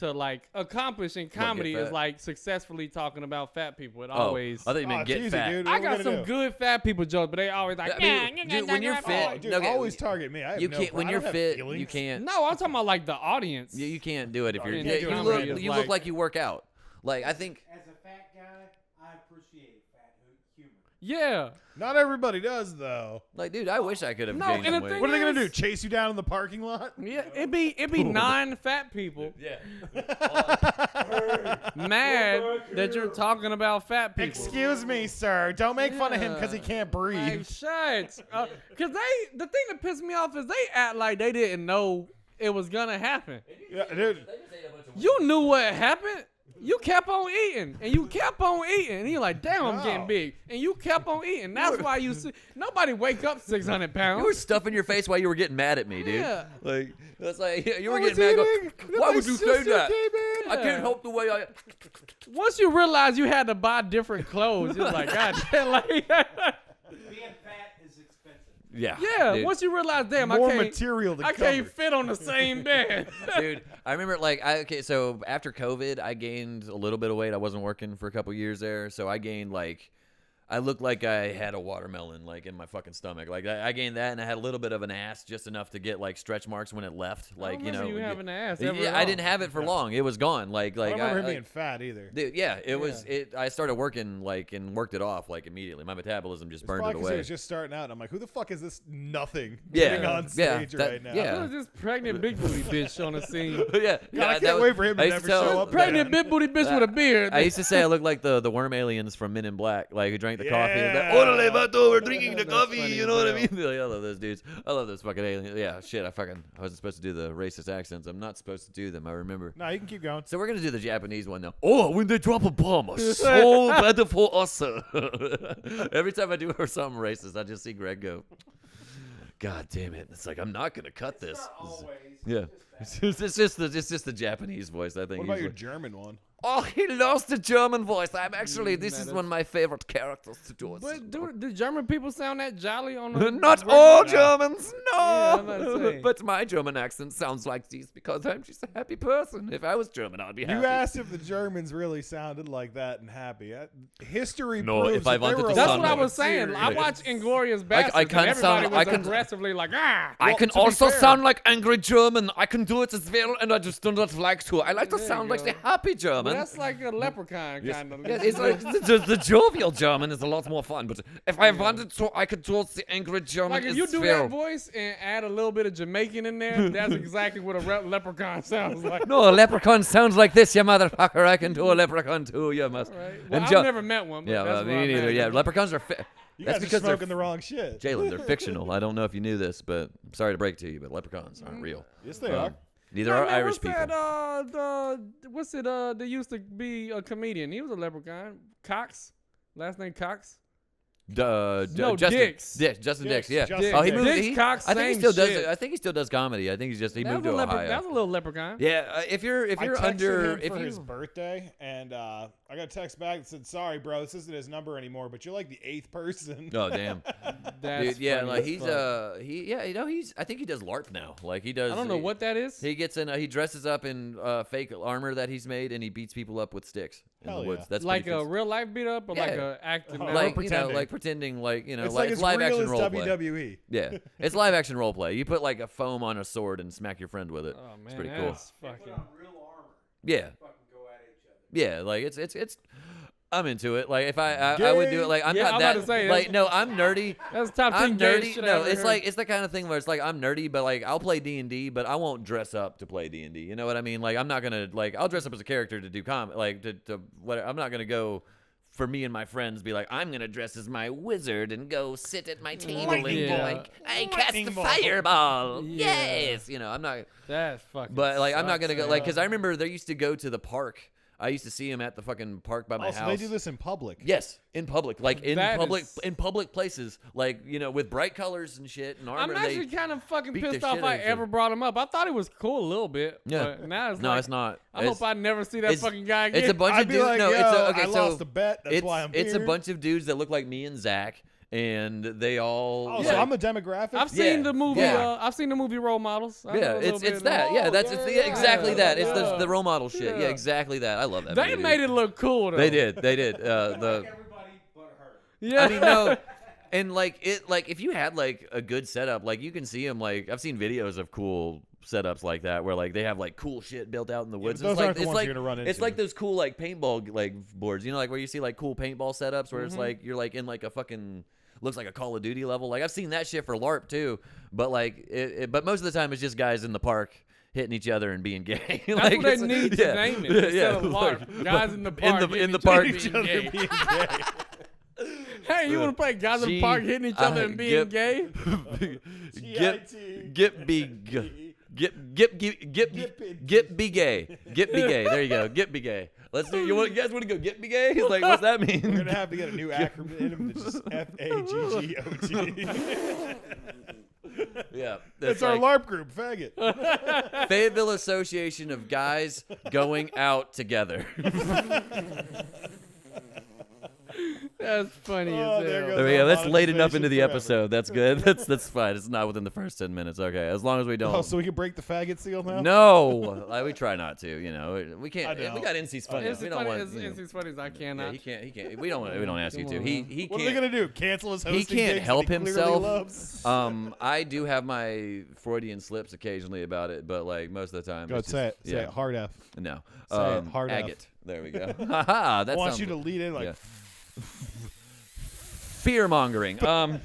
like accomplish in comedy is fat? like successfully talking about fat people. It Oh, always. I thought you Oh, meant it's get easy, fat. dude. I What we got gonna some do? good fat people jokes, but they always like, I mean, dude, when you're fit, Oh, dude, okay, always target me. I have You no can't when I you're don't have fit. feelings. You can't. No, I'm talking about like the audience. You can't do it if you're. you Yeah, can't do you it look. when you're You like- look like you work out. Like I think. As a fat guy, I appreciate fat humor. Yeah. Not everybody does though. Like, dude, I wish I could have No, gained and some the weight. thing What are they gonna is- do? Chase you down in the parking lot? Yeah, it'd be non-fat people Yeah. mad that you're talking about fat people. Excuse me, sir. Don't make fun of him because he Yeah. can't breathe. Like, shut. Because the thing that pissed me off is they act like they didn't know it was gonna happen. Yeah, dude. You knew what happened. You kept on eating, and you kept on eating, and you're like, damn, I'm No. getting big, and you kept on eating. That's why you see nobody wake up 600 pounds. You were stuffing your face while you were getting mad at me, dude. Yeah. Like that's like you were I was getting mad. eating, Go, then why my would you say sister that? came in. I can't help the way I. Once you realize you had to buy different clothes, you're like, God damn, like, Being fat is expensive. Yeah. yeah. dude. Once you realize, damn, More I can't, material to I can't cover. fit on the same bed. Dude, I remember like so after COVID, I gained a little bit of weight. I wasn't working for a couple years there, so I gained like I looked like I had a watermelon like in my fucking stomach. Like I gained that, and I had a little bit of an ass, just enough to get like stretch marks when it left. Like you know, you having an ass. yeah, ever at I all. didn't have it for long. It was gone. Like I don't remember him I- being fat either. Dude, yeah, it was. I started working like and worked it off like immediately. My metabolism just burned Probably it 'cause he away. was just starting out. And I'm like, who the fuck is this nothing Yeah, getting on yeah, stage that- right now? yeah. Look at this pregnant big booty bitch on the scene. yeah, God, I can't wait for him to I used never tell- show up. Pregnant again. big booty bitch with a beard. I used to say I look like the worm aliens from Men in Black, like who drank the coffee. And Yeah. Orale, vato, we're drinking the That's coffee. funny You as know what I hell. mean? Like, I love those dudes. I love those fucking aliens. Yeah, shit. I wasn't supposed to do the racist accents. I'm not supposed to do them. I remember. No, you can keep going. So we're gonna do the Japanese one now. Oh, when they drop a bomb, so bad for us. Every time I do something racist, I just see Greg go. God damn it! It's like I'm not gonna cut this. Not always. Yeah, it's just the Japanese voice. I think. What about your usually. German one? Oh, he lost the German voice. I'm actually. This that is is- one of my favorite characters to do. But do German people sound that jolly on the Not regular- all Germans, Yeah, I'm about to no. say. But my German accent sounds like this because I'm just a happy person. If I was German, I'd be happy. You asked if the Germans really sounded like that and happy. History No, proves if I that they wanted were to a That's lot what I more was saying. serious. I watched Inglorious Bastards. I can't and everybody sound- was I can- aggressively like, ah. I Well, can to be also fair- sound like angry German. I can do it as well, and I just do not like to. I like to There sound you like the go. happy But German. that's like a leprechaun kind of. Yeah, it's like the jovial German is a lot more fun. But if I wanted to, I could do the angry German Like if as you do well. that voice and add a little bit of Jamaican in there, that's exactly what a leprechaun sounds like. No, a leprechaun sounds like this, you motherfucker. I can do a leprechaun too, you must. Right. And Well, I've Jo- never met one. But Yeah, that's well, what me I neither. imagine. Yeah, leprechauns are. You That's guys are because they're smoking the wrong shit. Jalen, they're fictional. I don't know if you knew this, but I'm sorry to break it to you, but leprechauns aren't real. Yes, they are. Neither Hey, are man, Irish what's people. That, what's it? That used to be a comedian. He was a leprechaun. Cox. Last name Cox. No, Justin Dix. Justin Dix. Yeah. Justin Oh, he Dix. moved. Dix Cox, I think he same still does. shit. I think he still does comedy. I think he moved to Ohio. That was a little leprechaun. Yeah. If you're I texted under him for his birthday, and I got a text back that said, "Sorry, bro, this isn't his number anymore, but you're like the 8th person." Oh damn. That's Dude, yeah, funny like as he's fuck. I think he does LARP now. Like he does. I don't know what that is. He gets in. He dresses up in fake armor that he's made, and he beats people up with sticks in Hell the woods. yeah. That's Like pretty a cool. real life beat up or like Yeah. a acting. Oh, like pretending. pretending like It's like like as live real action as role play. WWE. Yeah, it's live action role play. You put like a foam on a sword and smack your friend with it. Oh man, it's pretty cool. that's They put fucking. on real armor. Yeah, Fucking go at each other. yeah. Like it's. I'm into it. Like if I would do it. Like I'm Yeah, not I'm that. about to say, like no, I'm nerdy. That's top 10 I'm gay nerdy. shit I No, ever it's heard. like it's the kind of thing where it's like I'm nerdy, but like I'll play D&D, but I won't dress up to play D&D. You know what I mean? Like I'm not gonna like I'll dress up as a character to do like to what I'm not gonna go for me and my friends be like I'm gonna dress as my wizard and go sit at my table Lightning and bolt. like I cast Lightning the bolt. fireball. Yeah. Yes, you know I'm not. That's fucking. But like I'm not gonna sucks, go like man. because I remember they used to go to the park. I used to see him at the fucking park by my Also, house. they do this in public. Yes, in public, like in That public, is- in public places, like with bright colors and shit and armor. I'm actually kind of fucking beat the pissed off shit I out of each ever other. brought him up. I thought he was cool a little bit. Yeah. But now it's no, like, it's not. I hope I never see that it's- fucking guy again. It's a bunch I'd of be dudes. like, no, yo, it's a, okay. I so lost a bet. That's it's why I'm it's here. a bunch of dudes that look like me and Zach, and they all. Oh, yeah. so I'm a demographic. I've seen Yeah, the movie. yeah. I've seen the movie Role Models. I know a Yeah, little it's bit of that. that. Yeah, that's exactly that. It's yeah. the role model shit. Yeah, Yeah. exactly that. I love that. They movie, dude. made it look cool though. They did. They did. Like The everybody but her. Yeah. I mean, no. And like if you had like a good setup, like you can see them. Like I've seen videos of cool setups like that where like they have like cool shit built out in the woods. but those it's like aren't the it's ones like you're gonna run it's into. like those cool like paintball like boards. You know, like where you see like cool paintball setups where it's Mm-hmm. like you're like in like a fucking looks like a Call of Duty level. Like I've seen that shit for LARP too. But like but most of the time it's just guys in the park hitting each other and being gay. That's like, what they it's- need to name it. Instead of LARP. Guys in the park. in the hitting park. each other being gay. Hey, you want to play guys in the park hitting each other and being gay? Get be gay. Get be gay. Get be gay. There you go. Get be gay. Let's do. You guys want to go get be gay? He's like, what's that mean? We're gonna have to get a new acronym that's just FAGGOT. Yeah, It's that's our like LARP group, faggot. Fayetteville Association of Guys Going Out Together. That's funny Oh, as there hell. goes There we go. That's late enough monetization into the forever. episode. That's good. That's fine. It's not within the first 10 minutes. Okay, as long as we don't. Oh, so we can break the faggot seal now? No, we try not to. You know, we can't. I know. We got NC's funny. It's We as don't funny want. as, you know. it's as funny as I Yeah, cannot. he can't. He can't. We don't ask you to. He What are they can't. gonna do? Cancel his hosting He can't gigs help that he clearly himself. loves? I do have my Freudian slips occasionally about it, but like most of the time. Go ahead, it's say it. just- Say yeah. it. Hard F. No. Say it, hard F. agate. There we go. Haha. I That want sounds you to lead in like. yeah. Fear mongering. But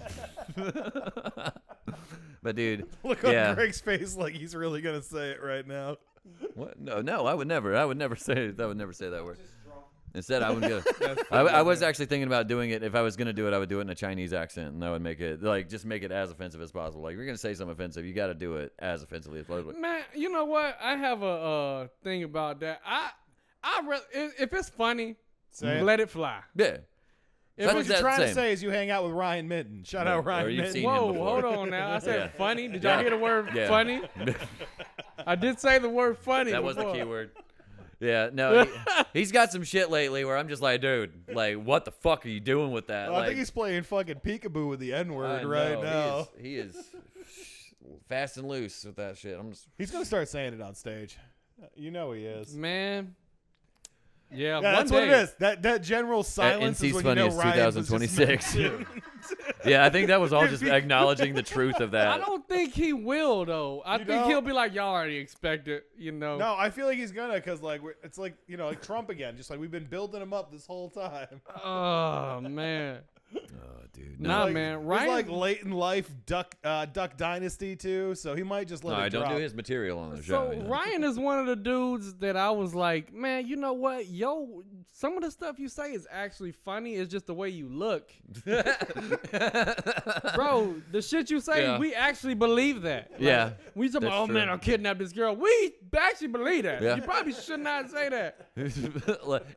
dude, Look on yeah. Greg's face like he's really gonna say it right now. What? No, I would never. I would never say that word. Instead, I would go. That's I was actually thinking about doing it. If I was gonna do it, I would do it in a Chinese accent, and I would make it like just make it as offensive as possible. Like if you're gonna say something offensive, you got to do it as offensively as possible. Man, you know what? I have a thing about that. If it's funny, Say it. let it fly. Yeah. If What it's, you're trying to same. say is you hang out with Ryan Minton. Shout Yeah, out or Ryan you've Minton. seen him whoa, before. hold on now. I said Yeah. funny. Did y'all hear the word Yeah. funny? I did say the word funny. That was the before. key word. Yeah, no, he's got some shit lately where I'm just like, dude, like, what the fuck are you doing with that? Well, I like, think he's playing fucking peekaboo with the N I word know, right now. He is fast and loose with that shit. I'm just. He's gonna start saying it on stage. You know he is. Man. Yeah, Yeah, one that's day. what it is. That general silence is NC's when you know funny is Ryan was just 2026. Yeah, I think that was all just acknowledging the truth of that. I don't think he will though. I You think don't? he'll be like, y'all already expect it, you know. No, I feel like he's gonna, cause like it's like like Trump again. Just like we've been building him up this whole time. Oh man. Oh, dude. No, Nah, Like, man. He's Ryan, like late in life Duck Dynasty too, so he might just let no, it I don't drop. do his material on the show. so you know? Ryan is one of the dudes that I was like, man, you know what? some of the stuff you say is actually funny. It's just the way you look. Bro, the shit you say, Yeah. we actually believe that. Like, Yeah, we talk about, that's oh man, true. I'll kidnap this girl. We actually believe that. Yeah. You probably should not say that.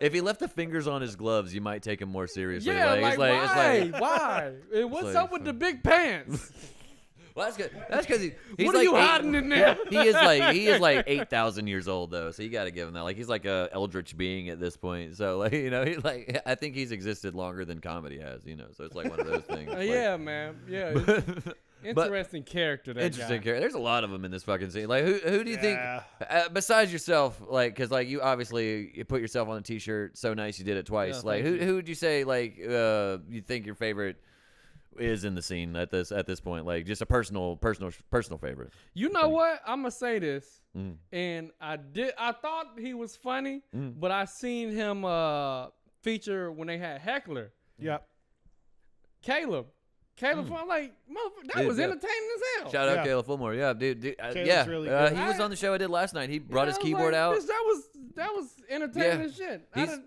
If he left the fingers on his gloves, you might take him more seriously. Yeah, it's why? it's like, Why? And what's like- up with the big pants? well, that's good. That's because he's What like are you eight- hiding in there? He is like 8,000 years old though, so you got to give him that. Like he's like a eldritch being at this point. So like he's like I think he's existed longer than comedy has. So it's like one of those things. Like- Yeah, man. Yeah. it's But- interesting character. That Interesting guy. character. There's a lot of them in this fucking scene. Like who do you Yeah. think besides yourself? Like because like you obviously you put yourself on a t-shirt. So nice you did it twice. Yeah, like thank who would you say like you think your favorite is in the scene at this point? Like just a personal favorite. You know what? I'm gonna say this, Mm. and I thought he was funny, Mm. but I seen him feature when they had Heckler, Yep. Caleb. I'm like, motherfucker, that Dude, was yeah. entertaining as hell. Shout out Yeah. Caleb Fulmore. Yeah, dude. Caleb's Yeah, really he good. was on the show I did last night. He brought Yeah, his I was keyboard like, out. bitch, that was entertaining Yeah. as shit. He's-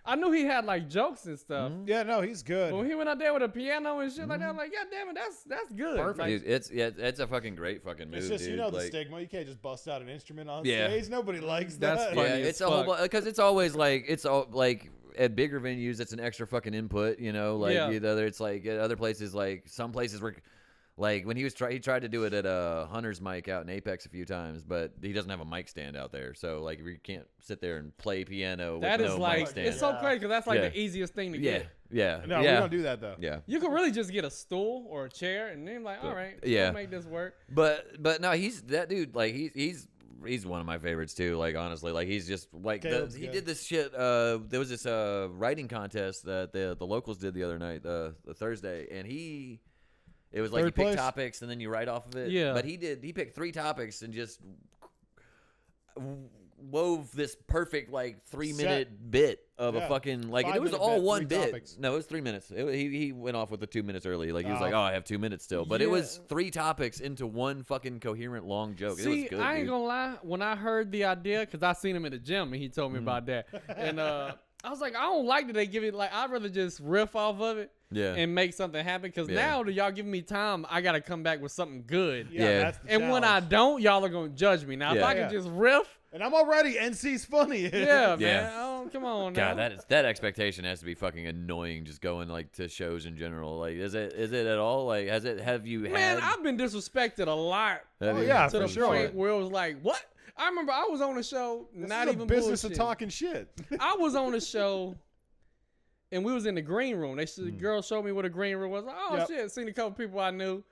I knew he had like jokes and stuff. Yeah, no, he's good. But when he went out there with a piano and shit like that, I'm like, God damn it, that's good. Perfect. Like, Dude, it's a fucking great fucking movie. It's just dude. the like, stigma. You can't just bust out an instrument on Yeah. stage. Nobody likes That's that. funny. yeah, as it's a whole fuck. because it's always like it's all like at bigger venues it's an extra fucking input. Like Yeah. it's like at other places like some places were. Like when he tried to do it at a Hunter's mic out in Apex a few times, but he doesn't have a mic stand out there. So like you can't sit there and play piano that with is no like, mic stand. it's so Yeah. crazy because that's like Yeah. the easiest thing to yeah, get. yeah, No, yeah. we don't do that though. Yeah. You could really just get a stool or a chair and then like, all right, Yeah. we'll make this work. But no, he's that dude. Like he's one of my favorites too. Like honestly, like he's just like Caleb's he good. did this shit. There was this writing contest that the locals did the other night, the Thursday, and it was like Third you pick place? topics and then you write off of it. Yeah. But he picked 3 topics and just wove this perfect like 3-minute bit of a Yeah. fucking like and it was 5-minute all bit, one 3 bit. topics. No, it was 3 minutes. He went off with the 2 minutes early. Like he was Oh. like, oh, I have 2 minutes still. But it Yeah. was 3 topics into one fucking coherent long joke. See, it was good. I ain't dude. gonna lie. When I heard the idea, because I seen him at the gym and he told me about that, and I was like, I don't like that they give it. Like, I'd rather just riff off of it Yeah. and make something happen. Because Yeah. now that y'all giving me time, I gotta come back with something good. Yeah. That's the And when I challenge. don't, y'all are gonna judge me. Now, if Yeah. I can Yeah. just riff, And I'm already NC's funny. yeah, man. Yeah. Oh, come on, now. God, that expectation has to be fucking annoying. Just going like to shows in general. Like, is it at all? Like, have you Man, had? I've been disrespected a lot have Oh, you- yeah, to for the sure. point where it was like, what? I remember I was on a show, This not is even a business bullshit. of talking shit. I was on a show, and we was in the green room. The girl showed me what a green room was. Like, oh Yep. shit! Seen a couple people I knew,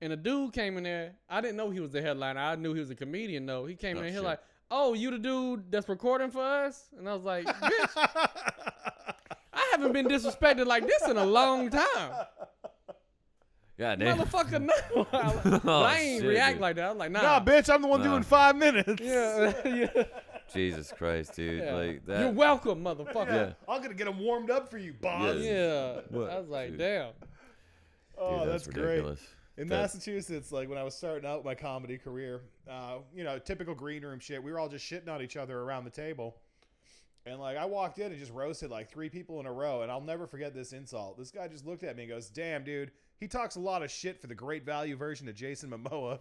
and a dude came in there. I didn't know he was the headliner. I knew he was a comedian though. He came Oh, in here shit. like, "Oh, you the dude that's recording for us?" And I was like, "Bitch, I haven't been disrespected like this in a long time, God damn. motherfucker." No, but I ain't shit, react dude. like that. I was like, "Nah, Nah, bitch, I'm the one Nah. doing 5 minutes. yeah, yeah, Jesus Christ, dude. yeah. Like that. You're welcome, motherfucker." Yeah. I'm gonna get them warmed up for you, boss. Yeah, What? I was like, Dude. "Damn." Oh, Dude, that's great. ridiculous. In That- Massachusetts, like when I was starting out my comedy career, typical green room shit. We were all just shitting on each other around the table. And like I walked in and just roasted like 3 people in a row, and I'll never forget this insult. This guy just looked at me and goes, "Damn, dude, he talks a lot of shit for the great value version of Jason Momoa."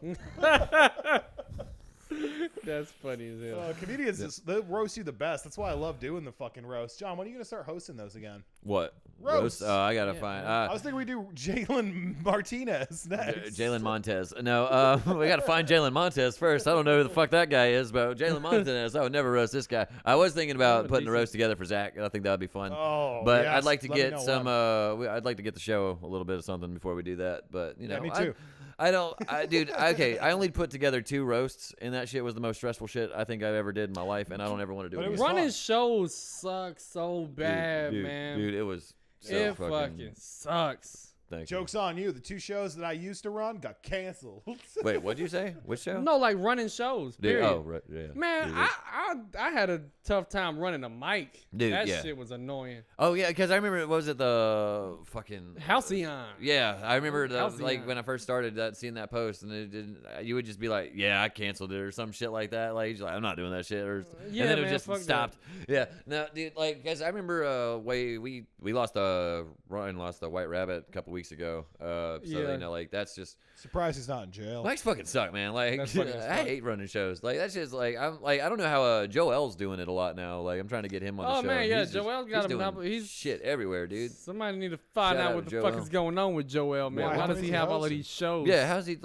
That's funny as hell. Comedians, they roast you the best. That's why I love doing the fucking roast. John, when are you gonna start hosting those again? What? Roast. Oh, I gotta Yeah, find. I was thinking we do Jalen Martinez next. Jalen Montanez. No, we got to find Jalen Montanez first. I don't know who the fuck that guy is, but Jalen Montanez, I would never roast this guy. I was thinking about putting a roast together for Zach. I think that would be fun. Oh, But yes. I'd like to Let me get know some. when. I'd like to get the show a little bit of something before we do that. But you know, Yeah, me too. I don't, dude. Okay, I only put together 2 roasts, and that shit was the most stressful shit I think I've ever did in my life, and I don't ever want to do But it it was again. Running fun. shows sucks so bad, dude, man. Dude, it was so it fucking. fucking sucks. Thank you. Joke's on you. The 2 shows that I used to run got canceled. Wait, what'd you say? Which show? No, like running shows. Dude, Period. oh, right, yeah. Man, I had a tough time running a mic. Dude, that yeah. shit was annoying. Oh yeah, because I remember what was it the fucking Halcyon. Yeah, I remember Halcyon. like when I first started seeing that post, and it didn't. You would just be like, "Yeah, I canceled it" or some shit like that. Like, I'm not doing that shit, or Yeah, and then it man, just fuck stopped. Yeah, no, dude, like, because I remember we lost Ryan lost a White Rabbit a couple weeks ago. So Yeah. you know, like that's just Surprised he's not in jail. Mike's fucking suck, man. Like, That's fucking I hate running shows. Like that's just like I don't know how Joel's doing it a lot now. Like I'm trying to get him on the Oh, show. man, yeah, He's just- Joel's got he's him doing up- he's- shit everywhere, dude. Somebody need to find Shout out out what the to fuck Joel. is going on with Joel, man. Why Why does is he he have all of hosting? these shows? Yeah, how's he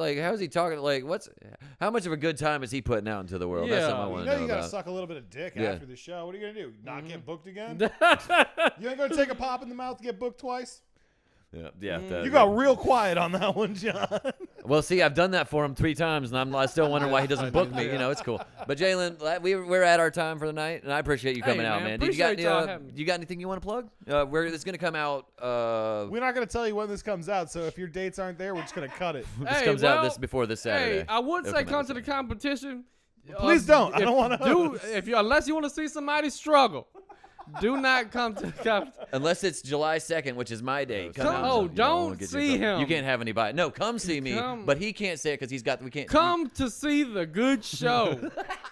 talking? Like, how much of a good time is he putting out into the world? That's Yeah. something I You want know to know you gotta about. suck a little bit of dick Yeah. after the show. What are you gonna do? Not get booked again? Mm-hmm. You ain't gonna take a pop in the mouth to get booked twice? Yeah. You got real quiet on that one, John. Well, see, I've done that for him 3 times, and I still wonder why he doesn't book me. You know, it's cool. But Jalen, we're at our time for the night, and I appreciate you coming Hey, out, man, man. Dude, you got appreciate y'all having me. you got anything you want to plug? It's gonna come out. We're not gonna tell you when this comes out, so if your dates aren't there, we're just gonna cut it. This Hey, comes out well, before this Saturday. Hey, I would It'll say come out come to this the competition. Please don't. I If don't wanna do host. if you unless you want to see somebody struggle. Do not come to the competition. Unless it's July 2nd, which is my day. Come out. Oh, You don't won't get see yourself- him. You can't have anybody. No, come see me. Come. But he can't say it because we can't. Come to see the good show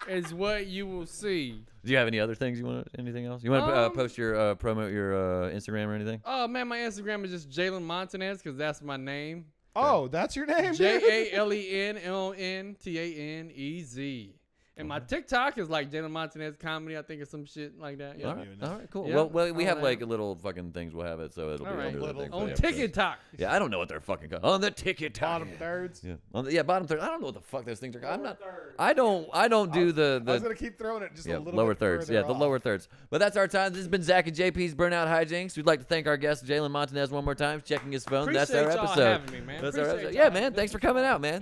is what you will see. Do you have any other things you want? Anything else? You want to post your promote your Instagram or anything? Oh man, my Instagram is just Jalen Montanez because that's my name. Oh, that's your name, dude? JALENMONTANEZ. And my TikTok is like Jalen Montanez comedy. I think it's some shit like that. Yeah. All right, cool. Yeah, Well, we have all like right. little fucking things. We'll have it, so it'll All be right. under the Little- thing. for On the episode. TikTok. Yeah, I don't know what they're fucking called. On the ticket Bottom thirds. Yeah, bottom third. I don't know what the fuck those things are called. I'm not. I don't do the I was gonna keep throwing it just yeah, a little lower bit thirds. further Yeah, the off. lower thirds. But that's our time. This has been Zach and JP's Burnout Hijinks. We'd like to thank our guest Jalen Montanez one more time, checking his phone. That's our Appreciate y'all episode. having me, man. That's our Appreciate episode. y'all Yeah, man. having Thanks me. for coming out, man.